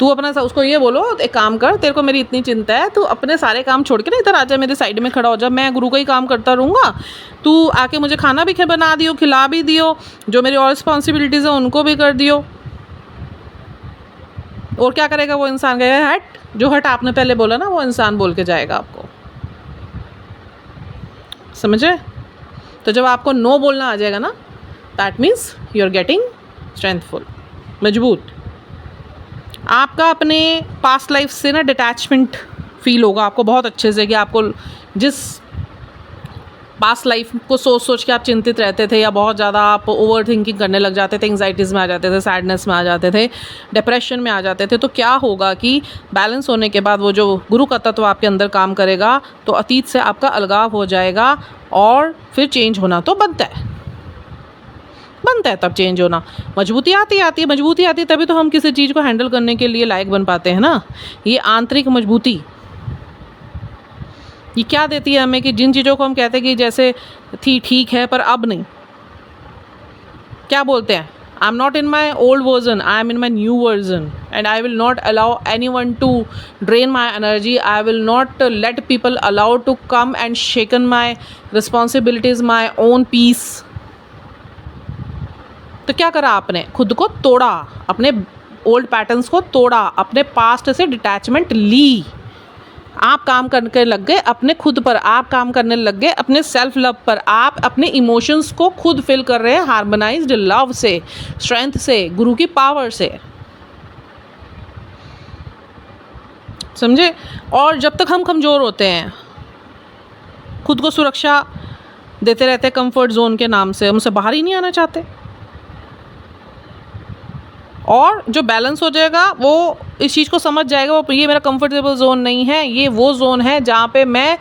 तू अपना उसको ये बोलो, एक काम कर, तेरे को मेरी इतनी चिंता है, तू अपने सारे काम छोड़ के ना इधर आजा, मेरे साइड में खड़ा हो जा, मैं गुरु का ही काम करता रहूँगा, तू आके मुझे खाना भी बना दियो, खिला भी दियो, जो मेरी और रिस्पॉन्सिबिलिटीज़ है उनको भी कर दियो। और क्या करेगा वो इंसान, कहेगा हट, जो हट आपने पहले बोला ना, वो इंसान बोल के जाएगा आपको, समझे। तो जब आपको नो बोलना आ जाएगा ना, that means you are getting strengthful, मजबूत। आपका अपने पास्ट लाइफ से ना डिटैचमेंट फील होगा आपको बहुत अच्छे से, कि आपको जिस पास्ट लाइफ को सोच के आप चिंतित रहते थे, या बहुत ज़्यादा आप ओवर थिंकिंग करने लग जाते थे, एंग्जाइटीज़ में आ जाते थे, सैडनेस में आ जाते थे, डिप्रेशन में आ जाते थे, तो क्या होगा कि बैलेंस होने के बाद वो जो गुरु का तत्व आपके अंदर काम करेगा, तो अतीत से आपका अलगाव हो जाएगा, और फिर चेंज होना तो बनता है तब चेंज होना। मजबूती आती है तभी तो हम किसी चीज़ को हैंडल करने के लिए लायक बन पाते हैं ना। ये आंतरिक मजबूती ये क्या देती है हमें, कि जिन चीज़ों को हम कहते हैं कि जैसे थी ठीक है पर अब नहीं, क्या बोलते हैं, I am not in my old version, I am in my new version, and I will not allow anyone to drain my energy, I will not let people allow to come and shaken my responsibilities, my own peace. तो क्या करा आपने, खुद को तोड़ा, अपने old patterns को तोड़ा, अपने पास्ट से डिटैचमेंट ली, आप काम करने लग गए अपने खुद पर, आप काम करने लग गए अपने सेल्फ लव पर, आप अपने इमोशंस को खुद फिल कर रहे हैं हार्मोनाइज्ड लव से, स्ट्रेंथ से, गुरु की पावर से, समझे। और जब तक हम कमज़ोर होते हैं, खुद को सुरक्षा देते रहते हैं कंफर्ट जोन के नाम से, हम उससे बाहर ही नहीं आना चाहते। और जो बैलेंस हो जाएगा वो इस चीज़ को समझ जाएगा, वो ये मेरा कंफर्टेबल जोन नहीं है, ये वो जोन है जहाँ पे मैं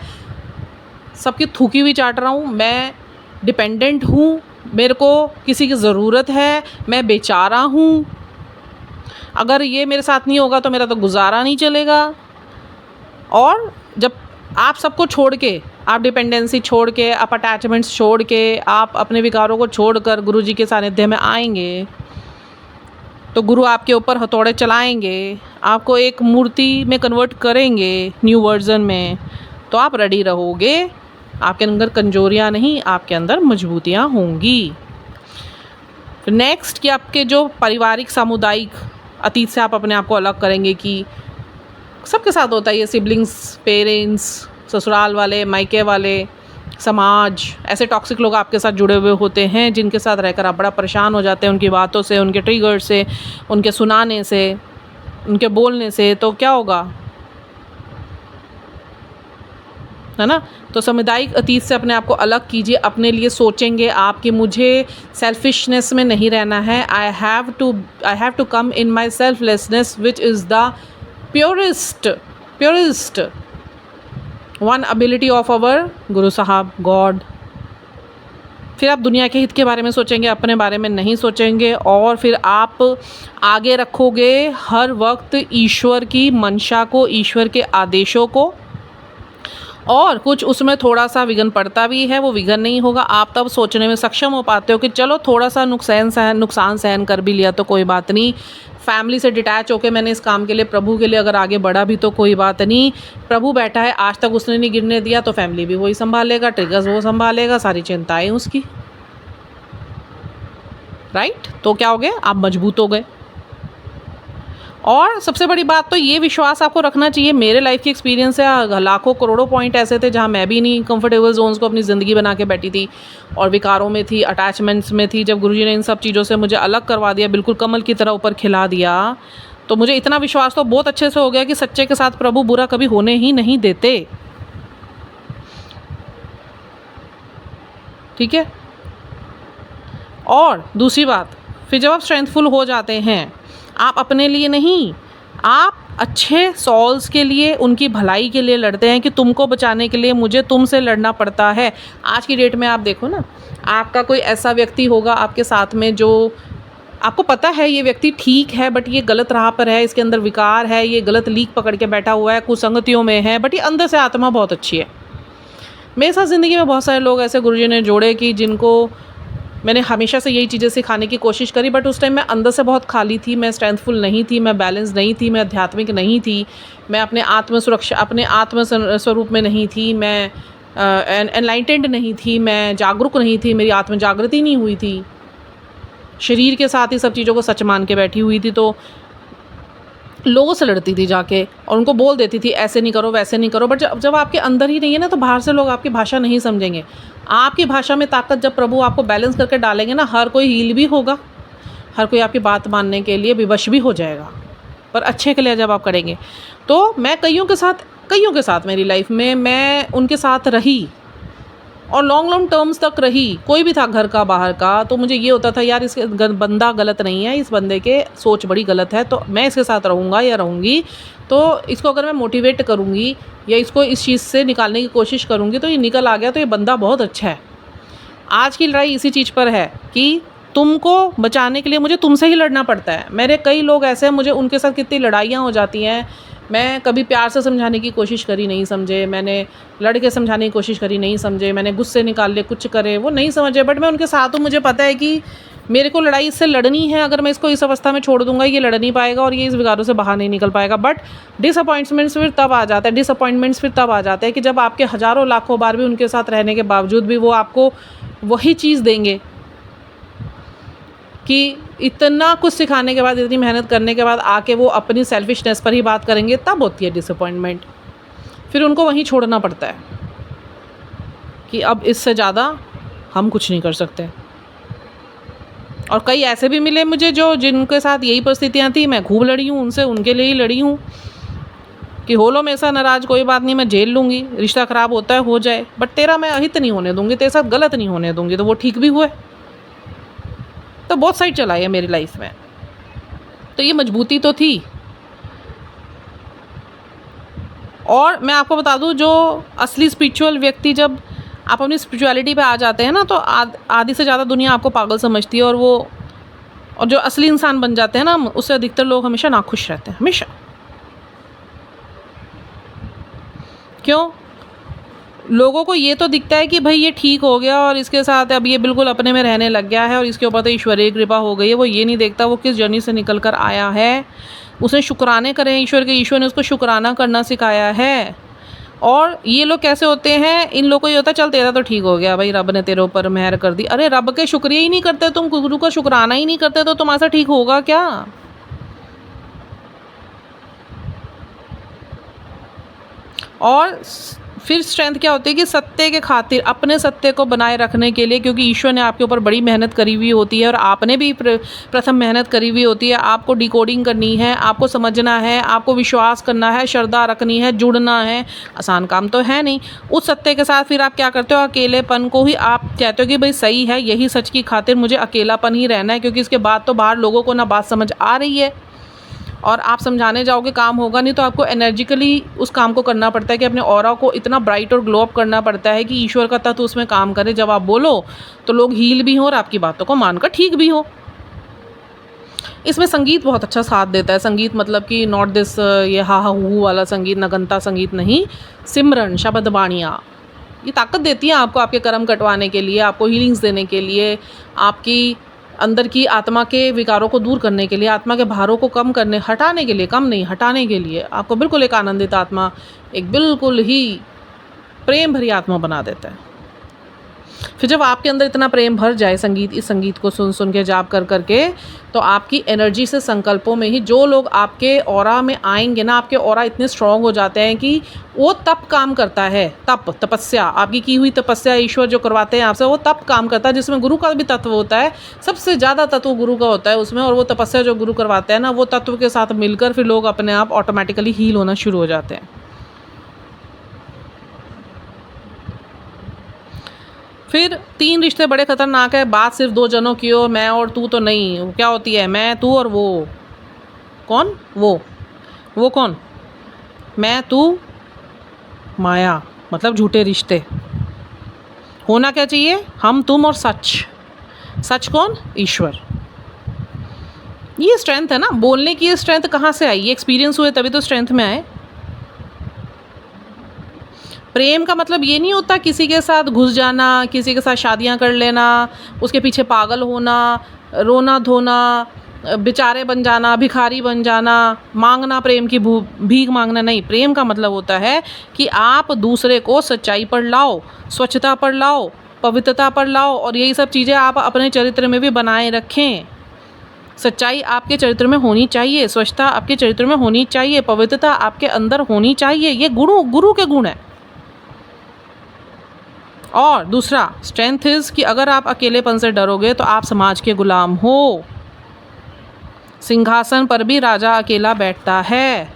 सबकी थूकी हुई चाट रहा हूँ, मैं डिपेंडेंट हूँ, मेरे को किसी की ज़रूरत है, मैं बेचारा हूँ, अगर ये मेरे साथ नहीं होगा तो मेरा तो गुजारा नहीं चलेगा। और जब आप सबको छोड़ के, आप डिपेंडेंसी छोड़ के, आप अटैचमेंट्स छोड़ के, आप अपने विकारों को छोड़कर गुरु जी के सानिध्य में आएंगे, तो गुरु आपके ऊपर हथौड़े चलाएंगे, आपको एक मूर्ति में कन्वर्ट करेंगे न्यू वर्जन में, तो आप रेडी रहोगे, आपके अंदर कमजोरियाँ नहीं, आपके अंदर मजबूतियाँ होंगी। फिर नेक्स्ट कि आपके जो पारिवारिक सामुदायिक अतीत से आप अपने आप को अलग करेंगे, कि सबके साथ होता है ये, सिबलिंग्स, पेरेंट्स, ससुराल वाले, मायके वाले, समाज, ऐसे टॉक्सिक लोग आपके साथ जुड़े हुए होते हैं, जिनके साथ रहकर आप बड़ा परेशान हो जाते हैं, उनकी बातों से, उनके ट्रिगर से, उनके सुनाने से, उनके बोलने से। तो क्या होगा, है ना। तो सामुदायिक अतीत से अपने आप को अलग कीजिए, अपने लिए सोचेंगे आप कि मुझे सेल्फिशनेस में नहीं रहना है। I have to come in my selflessness which is the purest one ability of our Guru Sahib God. फिर आप दुनिया के हित के बारे में सोचेंगे, अपने बारे में नहीं सोचेंगे, और फिर आप आगे रखोगे हर वक्त ईश्वर की मंशा को, ईश्वर के आदेशों को। और कुछ उसमें थोड़ा सा विघ्न पड़ता भी है, वो विघ्न नहीं होगा। आप तब सोचने में सक्षम हो पाते हो कि चलो थोड़ा सा नुकसान सहन कर भी लिया तो कोई बात नहीं। फैमिली से डिटैच होकर मैंने इस काम के लिए, प्रभु के लिए अगर आगे बढ़ा भी तो कोई बात नहीं। प्रभु बैठा है, आज तक उसने नहीं गिरने दिया, तो फैमिली भी वही संभालेगा, ट्रिगर्स वो संभालेगा, सारी चिंताएं उसकी। राइट? तो क्या हो गए? आप मजबूत हो गए। और सबसे बड़ी बात तो ये विश्वास आपको रखना चाहिए। मेरे लाइफ की एक्सपीरियंस है, लाखों करोड़ों पॉइंट ऐसे थे जहाँ मैं भी नहीं कंफर्टेबल जोन्स को अपनी ज़िंदगी बना के बैठी थी और विकारों में थी, अटैचमेंट्स में थी। जब गुरुजी ने इन सब चीज़ों से मुझे अलग करवा दिया, बिल्कुल कमल की तरह ऊपर खिला दिया, तो मुझे इतना विश्वास तो बहुत अच्छे से हो गया कि सच्चे के साथ प्रभु बुरा कभी होने ही नहीं देते। ठीक है। और दूसरी बात, फिर जब आप स्ट्रेंथफुल हो जाते हैं, आप अपने लिए नहीं, आप अच्छे सॉल्स के लिए, उनकी भलाई के लिए लड़ते हैं कि तुमको बचाने के लिए मुझे तुमसे लड़ना पड़ता है। आज की डेट में आप देखो ना, आपका कोई ऐसा व्यक्ति होगा आपके साथ में जो आपको पता है ये व्यक्ति ठीक है बट ये गलत राह पर है, इसके अंदर विकार है, ये गलत लीक पकड़ के बैठा हुआ है, कुसंगतियों में है, बट ये अंदर से आत्मा बहुत अच्छी है। मेरे साथ ज़िंदगी में बहुत सारे लोग ऐसे गुरुजी ने जोड़े कि जिनको मैंने हमेशा से यही चीज़ें सिखाने की कोशिश करी, बट उस टाइम मैं अंदर से बहुत खाली थी, मैं स्ट्रेंथफुल नहीं थी, मैं बैलेंस नहीं थी, मैं आध्यात्मिक नहीं थी, मैं अपने आत्म स्वरूप में नहीं थी, मैं एनलाइटेंड नहीं थी, मैं जागरूक नहीं थी, मेरी आत्म जागृति नहीं हुई थी, शरीर के साथ ही सब चीज़ों को सच मान के बैठी हुई थी। तो लोगों से लड़ती थी जाके और उनको बोल देती थी ऐसे नहीं करो, वैसे नहीं करो, बट जब आपके अंदर ही नहीं है ना, तो बाहर से लोग आपकी भाषा नहीं समझेंगे। आपकी भाषा में ताकत जब प्रभु आपको बैलेंस करके डालेंगे ना, हर कोई हील भी होगा, हर कोई आपकी बात मानने के लिए विवश भी हो जाएगा, पर अच्छे के लिए जब आप करेंगे। तो मैं कईयों के साथ मेरी लाइफ में मैं उनके साथ रही और लॉन्ग टर्म्स तक रही। कोई भी था घर का बाहर का, तो मुझे ये होता था यार इसके बंदा गलत नहीं है, इस बंदे के सोच बड़ी गलत है, तो मैं इसके साथ रहूँगा या रहूँगी, तो इसको अगर मैं मोटिवेट करूँगी या इसको इस चीज़ से निकालने की कोशिश करूँगी तो ये निकल आ गया, तो ये बंदा बहुत अच्छा है। आज की लड़ाई इसी चीज़ पर है कि तुमको बचाने के लिए मुझे तुमसे ही लड़ना पड़ता है। मेरे कई लोग ऐसे हैं, मुझे उनके साथ कितनी लड़ाइयाँ हो जाती हैं। मैं कभी प्यार से समझाने की कोशिश करी, नहीं समझे, मैंने लड़ के समझाने की कोशिश करी, नहीं समझे, मैंने गुस्से निकाल लिए, कुछ करे, वो नहीं समझे, बट मैं उनके साथ हूँ। मुझे पता है कि मेरे को लड़ाई इससे लड़नी है। अगर मैं इसको इस अवस्था में छोड़ दूंगा, ये लड़ नहीं पाएगा और ये इस विकारों से बाहर नहीं निकल पाएगा। बट डिसअपॉइंटमेंट्स फिर तब आ जाता है कि जब आपके हज़ारों लाखों बार भी उनके साथ रहने के बावजूद भी वो आपको वही चीज़ देंगे कि इतना कुछ सिखाने के बाद, इतनी मेहनत करने के बाद आके वो अपनी सेल्फिशनेस पर ही बात करेंगे, तब होती है डिसअपॉइंटमेंट। फिर उनको वहीं छोड़ना पड़ता है कि अब इससे ज़्यादा हम कुछ नहीं कर सकते। और कई ऐसे भी मिले मुझे जिनके साथ यही परिस्थितियाँ थी, मैं खूब लड़ी हूँ उनसे, उनके लिए ही लड़ी हूँ कि हो लो मेरे साथ नाराज़, कोई बात नहीं, मैं झेल लूँगी, रिश्ता ख़राब होता है हो जाए, बट तेरा मैं अहित नहीं होने दूँगी, तेरे साथ गलत नहीं होने दूँगी। तो वो ठीक भी हुए। तो बहुत साइड चलाई है मेरी लाइफ में, तो ये मजबूती तो थी। और मैं आपको बता दूं, जो असली स्पिरिचुअल व्यक्ति, जब आप अपनी स्पिरिचुअलिटी पे आ जाते हैं ना, तो आधी से ज़्यादा दुनिया आपको पागल समझती है, और जो असली इंसान बन जाते हैं ना, उससे अधिकतर लोग हमेशा नाखुश रहते हैं, हमेशा। क्यों? लोगों को ये तो दिखता है कि भाई ये ठीक हो गया और इसके साथ अब ये बिल्कुल अपने में रहने लग गया है और इसके ऊपर तो ईश्वरीय कृपा हो गई है। वो ये नहीं देखता वो किस जर्नी से निकल कर आया है। उसने शुक्राने करे ईश्वर के, ईश्वर ने उसको शुक्राना करना सिखाया है। और ये लोग कैसे होते हैं, इन लोगों को ये होता है चल तेरा तो ठीक हो गया भाई, रब ने तेरे ऊपर मेहर कर दी। अरे रब के शुक्रिया ही नहीं करते तुम, गुरु का शुक्राना ही नहीं करते, तो तुम्हारा ठीक होगा क्या? और फिर स्ट्रेंथ क्या होती है कि सत्य के खातिर, अपने सत्य को बनाए रखने के लिए, क्योंकि ईश्वर ने आपके ऊपर बड़ी मेहनत करी हुई होती है और आपने भी प्रथम मेहनत करी हुई होती है। आपको डिकोडिंग करनी है, आपको समझना है, आपको विश्वास करना है, श्रद्धा रखनी है, जुड़ना है। आसान काम तो है नहीं। उस सत्य के साथ फिर आप क्या करते हो, अकेलेपन को ही आप कहते हो कि भाई सही है, यही सच की खातिर मुझे अकेलापन ही रहना है, क्योंकि इसके बाद तो बाहर लोगों को ना बात समझ आ रही है और आप समझाने जाओगे काम होगा नहीं। तो आपको एनर्जिकली उस काम को करना पड़ता है कि अपने ऑरा को इतना ब्राइट और ग्लो अप करना पड़ता है कि ईश्वर का तत्व उसमें काम करे। जब आप बोलो तो लोग हील भी हों और आपकी बातों को मानकर ठीक भी हो। इसमें संगीत बहुत अच्छा साथ देता है। संगीत मतलब कि नॉट दिस ये हा हा हू वाला संगीत, नगनता संगीत नहीं, सिमरन, शब्द बाणियाँ, ये ताकत देती है आपको आपके कर्म कटवाने के लिए, आपको हीलिंग्स देने के लिए, आपकी अंदर की आत्मा के विकारों को दूर करने के लिए, आत्मा के भारों को कम करने, हटाने के लिए, कम नहीं हटाने के लिए आपको बिल्कुल एक आनंदित आत्मा, एक बिल्कुल ही प्रेम भरी आत्मा बना देता है। फिर जब आपके अंदर इतना प्रेम भर जाए संगीत, इस संगीत को सुन सुन के, जाप कर कर के, तो आपकी एनर्जी से, संकल्पों में ही जो लोग आपके ऑरा में आएंगे ना, आपके ऑरा इतने स्ट्रॉन्ग हो जाते हैं कि वो तप काम करता है। तप, तपस्या, आपकी की हुई तपस्या ईश्वर जो करवाते हैं आपसे, वो तप काम करता है, जिसमें गुरु का भी तत्व होता है। सबसे ज़्यादा तत्व गुरु का होता है उसमें, और वो तपस्या जो गुरु करवाते हैं ना, वो तत्व के साथ मिलकर फिर लोग अपने आप ऑटोमेटिकली हील होना शुरू हो जाते हैं। फिर 3 रिश्ते बड़े खतरनाक है। बात सिर्फ 2 जनों की हो, मैं और तू तो नहीं। क्या होती है, मैं, तू और वो। कौन वो कौन, मैं, तू, माया, मतलब झूठे रिश्ते। होना क्या चाहिए, हम, तुम और सच। सच कौन, ईश्वर। ये स्ट्रेंथ है ना बोलने की। ये स्ट्रेंथ कहाँ से आई, ये एक्सपीरियंस हुए तभी तो स्ट्रेंथ में आए। प्रेम का मतलब ये नहीं होता किसी के साथ घुस जाना, किसी के साथ शादियां कर लेना, उसके पीछे पागल होना, रोना धोना, बेचारे बन जाना, भिखारी बन जाना, मांगना, प्रेम की भीख मांगना नहीं। प्रेम का मतलब होता है कि आप दूसरे को सच्चाई पर लाओ, स्वच्छता पर लाओ, पवित्रता पर लाओ, और यही सब चीज़ें आप अपने चरित्र में भी बनाए रखें। सच्चाई आपके चरित्र में होनी चाहिए, स्वच्छता आपके चरित्र में होनी चाहिए, पवित्रता आपके अंदर होनी चाहिए। ये गुरु के गुण है। और दूसरा स्ट्रेंथ इज़ कि अगर आप अकेलेपन से डरोगे तो आप समाज के गुलाम हो। सिंहासन पर भी राजा अकेला बैठता है।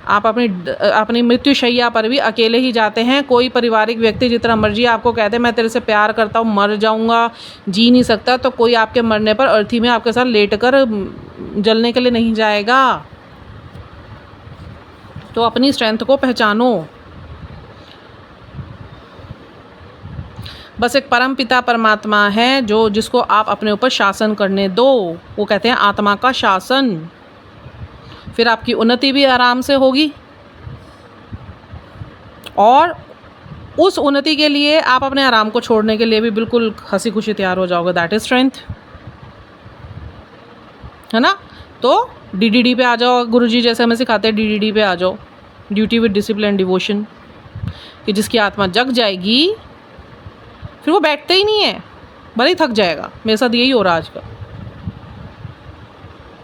आप अपनी मृत्युशैया पर भी अकेले ही जाते हैं। कोई पारिवारिक व्यक्ति जितना मर्जी आपको कहते मैं तेरे से प्यार करता हूँ, मर जाऊँगा, जी नहीं सकता, तो कोई आपके मरने पर अर्थी में आपके साथ लेट कर जलने के लिए नहीं जाएगा। तो अपनी स्ट्रेंथ को पहचानो। बस एक परम पिता परमात्मा है जिसको आप अपने ऊपर शासन करने दो। वो कहते हैं आत्मा का शासन। फिर आपकी उन्नति भी आराम से होगी, और उस उन्नति के लिए आप अपने आराम को छोड़ने के लिए भी बिल्कुल हंसी खुशी तैयार हो जाओगे। दैट इज स्ट्रेंथ, है ना। तो DDD पे आ जाओ। गुरुजी जैसे हमें सिखाते हैं, DDD पे आ जाओ, ड्यूटी विद डिसिप्लिन डिवोशन, कि जिसकी आत्मा जग जाएगी फिर वो बैठते ही नहीं है, भले ही थक जाएगा। मेरे साथ यही हो रहा आजकल।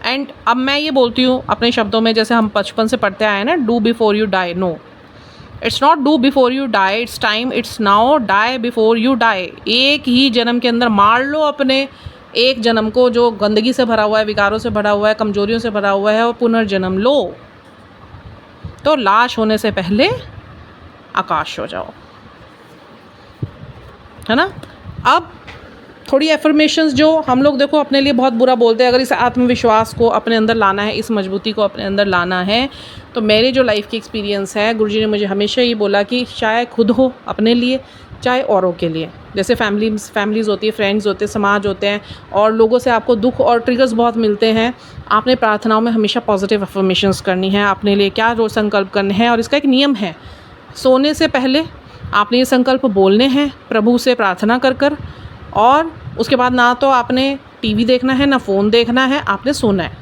एंड अब मैं ये बोलती हूँ अपने शब्दों में, जैसे हम बचपन से पढ़ते आए ना, do before you die. No, it's not do before you die, it's time, it's now, die before you die. एक ही जन्म के अंदर मार लो अपने एक जन्म को जो गंदगी से भरा हुआ है, विकारों से भरा हुआ है, कमजोरियों से भरा हुआ है, और पुनर्जन्म लो। तो लाश होने से पहले आकाश हो जाओ, है ना। अब थोड़ी एफर्मेशंस जो हम लोग देखो अपने लिए बहुत बुरा बोलते हैं, अगर इस आत्मविश्वास को अपने अंदर लाना है, इस मजबूती को अपने अंदर लाना है, तो मेरे जो लाइफ की एक्सपीरियंस है, गुरुजी ने मुझे हमेशा ये बोला कि चाहे खुद हो अपने लिए, चाहे औरों के लिए। जैसे फैमिलीज़ होती है, फ्रेंड्स होते हैं, समाज होते हैं, और लोगों से आपको दुख और ट्रिगर्स बहुत मिलते हैं। आपने प्रार्थनाओं में हमेशा पॉजिटिव एफर्मेशंस करनी है, अपने लिए क्या रोज़ संकल्प करने हैं। और इसका एक नियम है, सोने से पहले आपने ये संकल्प बोलने हैं प्रभु से प्रार्थना कर कर, और उसके बाद ना तो आपने टीवी देखना है, ना फ़ोन देखना है, आपने सोना है।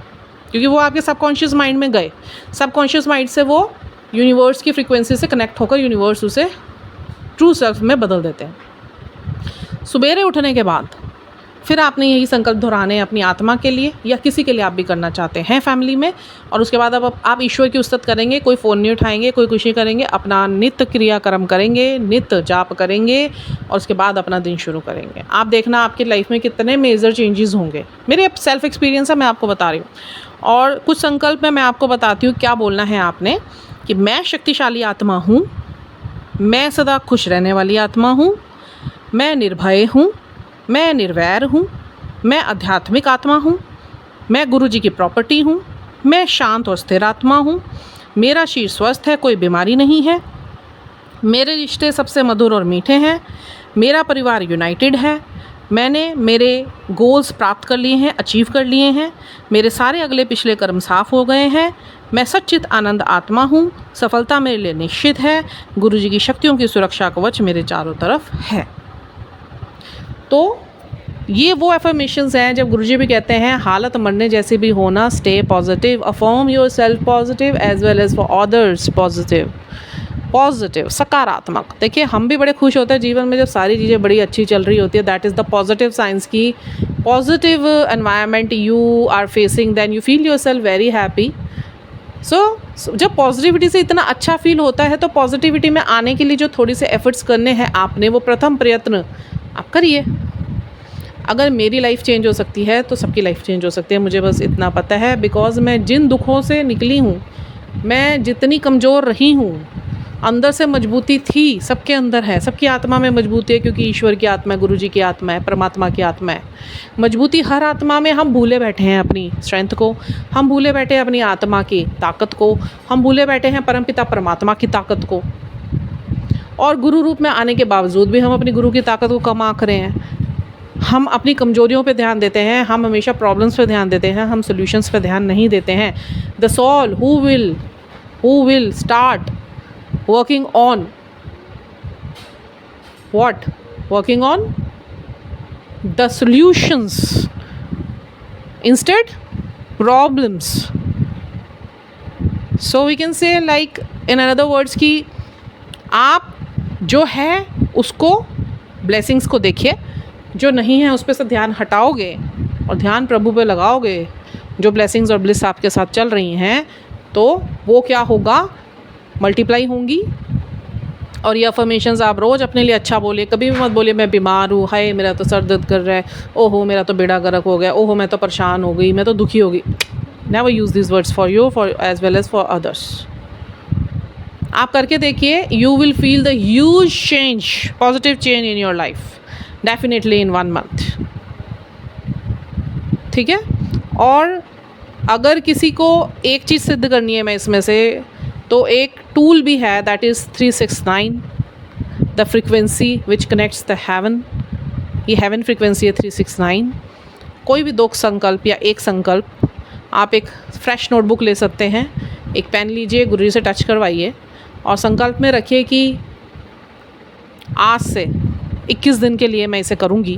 क्योंकि वो आपके सबकॉन्शियस माइंड में गए, सबकॉन्शियस माइंड से वो यूनिवर्स की फ्रीक्वेंसी से कनेक्ट होकर यूनिवर्स उसे ट्रू सेल्फ में बदल देते हैं। सुबेरे उठने के बाद फिर आपने यही संकल्प दोहराने हैं अपनी आत्मा के लिए या किसी के लिए आप भी करना चाहते हैं फैमिली में। और उसके बाद अब आप ईश्वर की उस्तत करेंगे, कोई फ़ोन नहीं उठाएंगे, कोई कुछ नहीं करेंगे, अपना नित्य क्रियाक्रम करेंगे, नित्य जाप करेंगे और उसके बाद अपना दिन शुरू करेंगे। आप देखना आपकी लाइफ में कितने मेजर चेंजेस होंगे। मेरे सेल्फ एक्सपीरियंस है, मैं आपको बता रही हूँ। और कुछ संकल्प में मैं आपको बताती हूँ क्या बोलना है आपने, कि मैं शक्तिशाली आत्मा हूँ, मैं सदा खुश रहने वाली आत्मा हूँ, मैं निर्भय हूँ, मैं निर्वैर हूँ, मैं आध्यात्मिक आत्मा हूँ, मैं गुरु जी की प्रॉपर्टी हूँ, मैं शांत और स्थिर आत्मा हूँ, मेरा शरीर स्वस्थ है, कोई बीमारी नहीं है, मेरे रिश्ते सबसे मधुर और मीठे हैं, मेरा परिवार यूनाइटेड है, मैंने मेरे गोल्स प्राप्त कर लिए हैं, अचीव कर लिए हैं, मेरे सारे अगले पिछले कर्म साफ हो गए हैं, मैं सच्चित आनंद आत्मा हूँ, सफलता मेरे लिए निश्चित है, गुरु जी की शक्तियों की सुरक्षा कवच मेरे चारों तरफ है। तो ये वो एफर्मेशंस हैं जब गुरुजी भी कहते हैं हालत मरने जैसी भी होना, stay positive, affirm yourself positive as well as for others positive. Positive, सकारात्मक। देखिए हम भी बड़े खुश होते हैं जीवन में जब सारी चीज़ें बड़ी अच्छी चल रही होती है। That is the positive science की positive environment you are facing, then you feel yourself very happy. So जब पॉजिटिविटी से इतना अच्छा फील होता है तो पॉजिटिविटी में आने के लिए जो थोड़ी से एफर्ट्स करने हैं आपने, वो प्रथम प्रयत्न आप करिए। अगर मेरी लाइफ चेंज हो सकती है तो सबकी लाइफ चेंज हो सकती है, मुझे बस इतना पता है। बिकॉज़ मैं जिन दुखों से निकली हूँ, मैं जितनी कमज़ोर रही हूँ, अंदर से मजबूती थी, सबके अंदर है, सबकी आत्मा में मजबूती है, क्योंकि ईश्वर की आत्मा है, गुरु जी की आत्मा है, परमात्मा की आत्मा है। मजबूती हर आत्मा में। हम भूले बैठे हैं अपनी स्ट्रेंथ को, हम भूले बैठे हैं अपनी आत्मा की ताकत को, हम भूले बैठे हैं परमपिता परमात्मा की ताकत को। और गुरु रूप में आने के बावजूद भी हम अपनी गुरु की ताकत को कम आंक रहे हैं। हम अपनी कमजोरियों पे ध्यान देते हैं, हम हमेशा प्रॉब्लम्स पे ध्यान देते हैं, हम सॉल्यूशंस पे ध्यान नहीं देते हैं। The soul who will start working on what, working on the solutions instead problems. So we can say like in another words कि आप जो है उसको, ब्लेसिंग्स को देखिए, जो नहीं है उस पर से ध्यान हटाओगे और ध्यान प्रभु पे लगाओगे, जो ब्लेसिंग्स और ब्लिस आपके साथ चल रही हैं, तो वो क्या होगा, मल्टीप्लाई होंगी। और ये अफर्मेशंस आप रोज़ अपने लिए अच्छा बोलिए। कभी भी मत बोलिए मैं बीमार हूँ, हाय मेरा तो सर दर्द कर रहा है, ओहो मेरा तो बेड़ा गर्क हो गया, ओहो मैं तो परेशान हो गई, मैं तो दुखी हो गई। Never use this words for you for as well as for others. आप करके देखिए, you will feel the huge change, positive change in your life, definitely in 1 month. ठीक है। और अगर किसी को एक चीज़ सिद्ध करनी है मैं इसमें से, तो एक टूल भी है, that is 369, the frequency which connects the haven. ये हेवन फ्रिक्वेंसी है 369। कोई भी 2 संकल्प या एक संकल्प, आप एक फ्रेश नोटबुक ले सकते हैं, एक पेन लीजिए, गुरु जी से टच करवाइए और संकल्प में रखिए कि आज से 21 दिन के लिए मैं इसे करूँगी,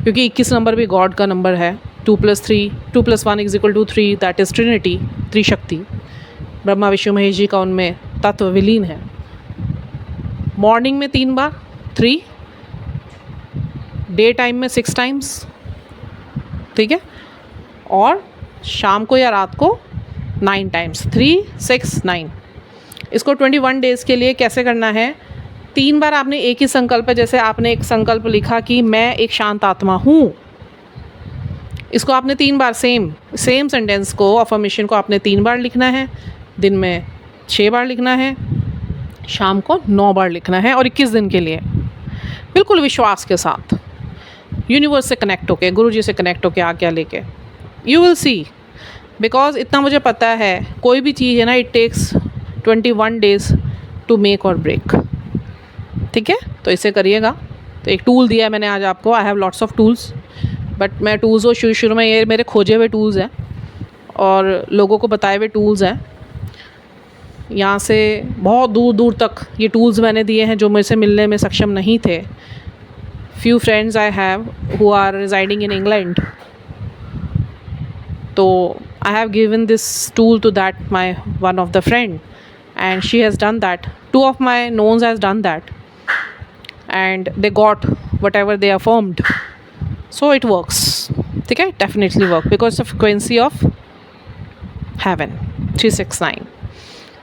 क्योंकि 21 नंबर भी गॉड का नंबर है। 2 + 3 2 + 1 = 3, दैट इज़ ट्रिनिटी, त्रिशक्ति। ब्रह्मा विष्णु महेश जी का उनमें तत्व विलीन है। मॉर्निंग में 3 बार 3, डे टाइम में 6 टाइम्स, ठीक है, और शाम को या रात को 9 टाइम्स, 3 6 9। इसको 21 डेज़ के लिए कैसे करना है, 3 बार आपने एक ही संकल्प है। जैसे आपने एक संकल्प लिखा कि मैं एक शांत आत्मा हूँ, इसको आपने 3 बार सेम सेंटेंस को, अफर्मेशन को आपने 3 बार लिखना है, दिन में 6 बार लिखना है, शाम को 9 बार लिखना है, और 21 दिन के लिए बिल्कुल विश्वास के साथ, यूनिवर्स से कनेक्ट होके, गुरु जी से कनेक्ट होके आज्ञा लेके। यू विल सी, बिकॉज इतना मुझे पता है, कोई भी चीज़ है ना, it takes 21 days to make or break. ठीक है, तो इसे करिएगा। तो एक टूल दिया है मैंने आज आपको, I have lots of tools, but मैं टूल्स वो शुरू में, ये मेरे खोजे हुए टूल्स हैं और लोगों को बताए हुए टूल्स हैं। यहाँ से बहुत दूर दूर तक ये टूल्स मैंने दिए हैं जो मुझसे मिलने में सक्षम नहीं थे। Few friends I have who are residing in England, तो I have given this tool to that my one of the friend, and she has done that. 2 of my knowns has done that, and they got whatever they affirmed. So it works, ठीक है, definitely work because the frequency of haven 369।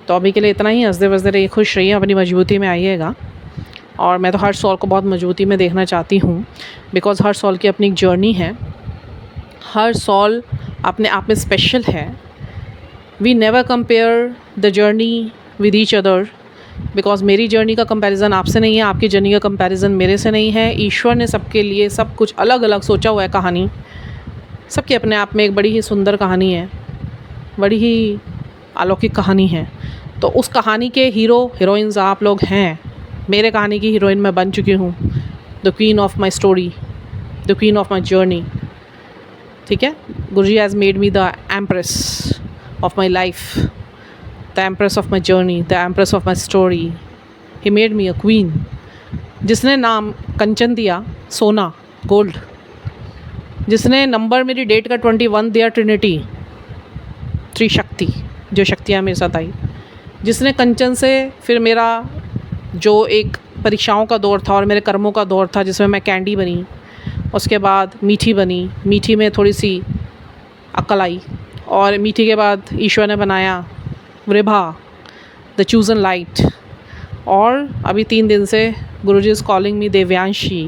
तो अभी के लिए इतना ही। हंसते वसदे रहिए, खुश रहिए, अपनी मजबूती में आइएगा। और मैं तो हर सॉल को बहुत मजबूती में देखना चाहती हूँ बिकॉज़ हर सॉल की अपनी एक जर्नी है, हर सॉल अपने आप में स्पेशल है। We never compare the journey with each other because मेरी जर्नी का कंपैरिजन आपसे नहीं है, आपकी जर्नी का कंपैरिजन मेरे से नहीं है। ईश्वर ने सबके लिए सब कुछ अलग अलग सोचा हुआ है। कहानी सबकी अपने आप में एक बड़ी ही सुंदर कहानी है, बड़ी ही अलौकिक कहानी है। तो उस कहानी के हीरो हीरोइंस आप लोग हैं। मेरे कहानी की हीरोइन मैं बन चुकी हूँ, the queen of my story, the queen of my journey, ठीक है। Guruji has made me the empress of my life, the empress of my journey, the empress of my story. He made me a queen. जिसने नाम कंचन दिया, सोना, gold, जिसने number मेरी date का 21 दिया, ट्रिनिटी, त्रिशक्ति, जो शक्तियाँ मेरे साथ आई, जिसने कंचन से फिर मेरा जो एक परीक्षाओं का दौर था और मेरे कर्मों का दौर था जिसमें मैं कैंडी बनी, उसके बाद मीठी बनी, मीठी में थोड़ी सी अक्ल आई, और मीठी के बाद ईश्वर ने बनाया वृभा, द चूज़न लाइट, और अभी 3 दिन से गुरुजी इज़ कॉलिंग मी देव्यांशी,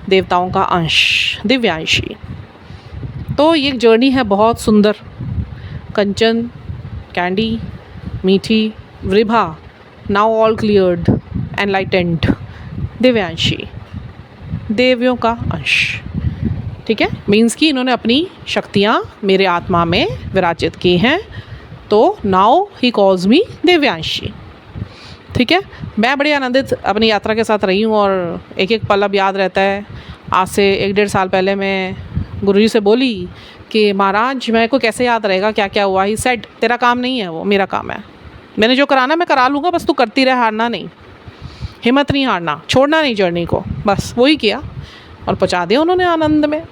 देवताओं का अंश, दिव्यांशी। तो ये एक जर्नी है बहुत सुंदर। कंचन, कैंडी, मीठी, वृभा, नाउ ऑल क्लियर्ड, एनलाइटेंड, दिव्यांशी, देवियों का अंश, ठीक है। मीन्स कि इन्होंने अपनी शक्तियाँ मेरे आत्मा में विराजित की हैं। तो now he calls me Divyanshi, ठीक है। मैं बड़ी आनंदित अपनी यात्रा के साथ रही हूँ और एक एक पल अब याद रहता है। आज से 1-1.5 साल पहले मैं गुरुजी से बोली कि महाराज मेरे को कैसे याद रहेगा क्या क्या हुआ। ही सेड तेरा काम नहीं है, वो मेरा काम है। मैंने जो कराना मैं करा लूँगा, बस तू करती रहे, हारना नहीं, हिम्मत नहीं हारना, छोड़ना नहीं जर्नी को। बस वही किया और पहुँचा दिया उन्होंने आनंद में।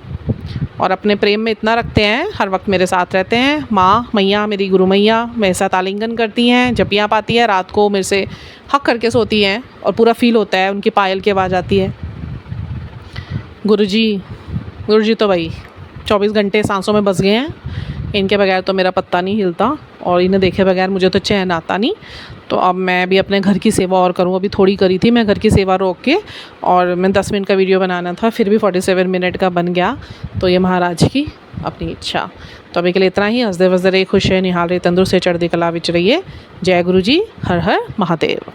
और अपने प्रेम में इतना रखते हैं, हर वक्त मेरे साथ रहते हैं। माँ मैया, मेरी गुरु मैया मेरे साथ आलिंगन करती हैं, जपियाँ पाती है, रात को मेरे से हक करके सोती हैं और पूरा फील होता है, उनकी पायल की आवाज़ आती है। गुरुजी तो भाई 24 घंटे सांसों में बस गए हैं। इनके बगैर तो मेरा पत्ता नहीं हिलता और इन्हें देखे बगैर मुझे तो चैन आता नहीं। तो अब मैं भी अपने घर की सेवा और करूँ। अभी थोड़ी करी थी मैं घर की सेवा रोक के, और मैं 10 मिनट का वीडियो बनाना था, फिर भी 47 मिनट का बन गया। तो ये महाराज की अपनी इच्छा। तो अभी के लिए इतना ही। हंसदे वसदे रहिए, खुश रहिए, निहाल रहिए, तंदुरुस्त से चढ़दी कला विच रहिए। जय गुरु जी, हर हर महादेव।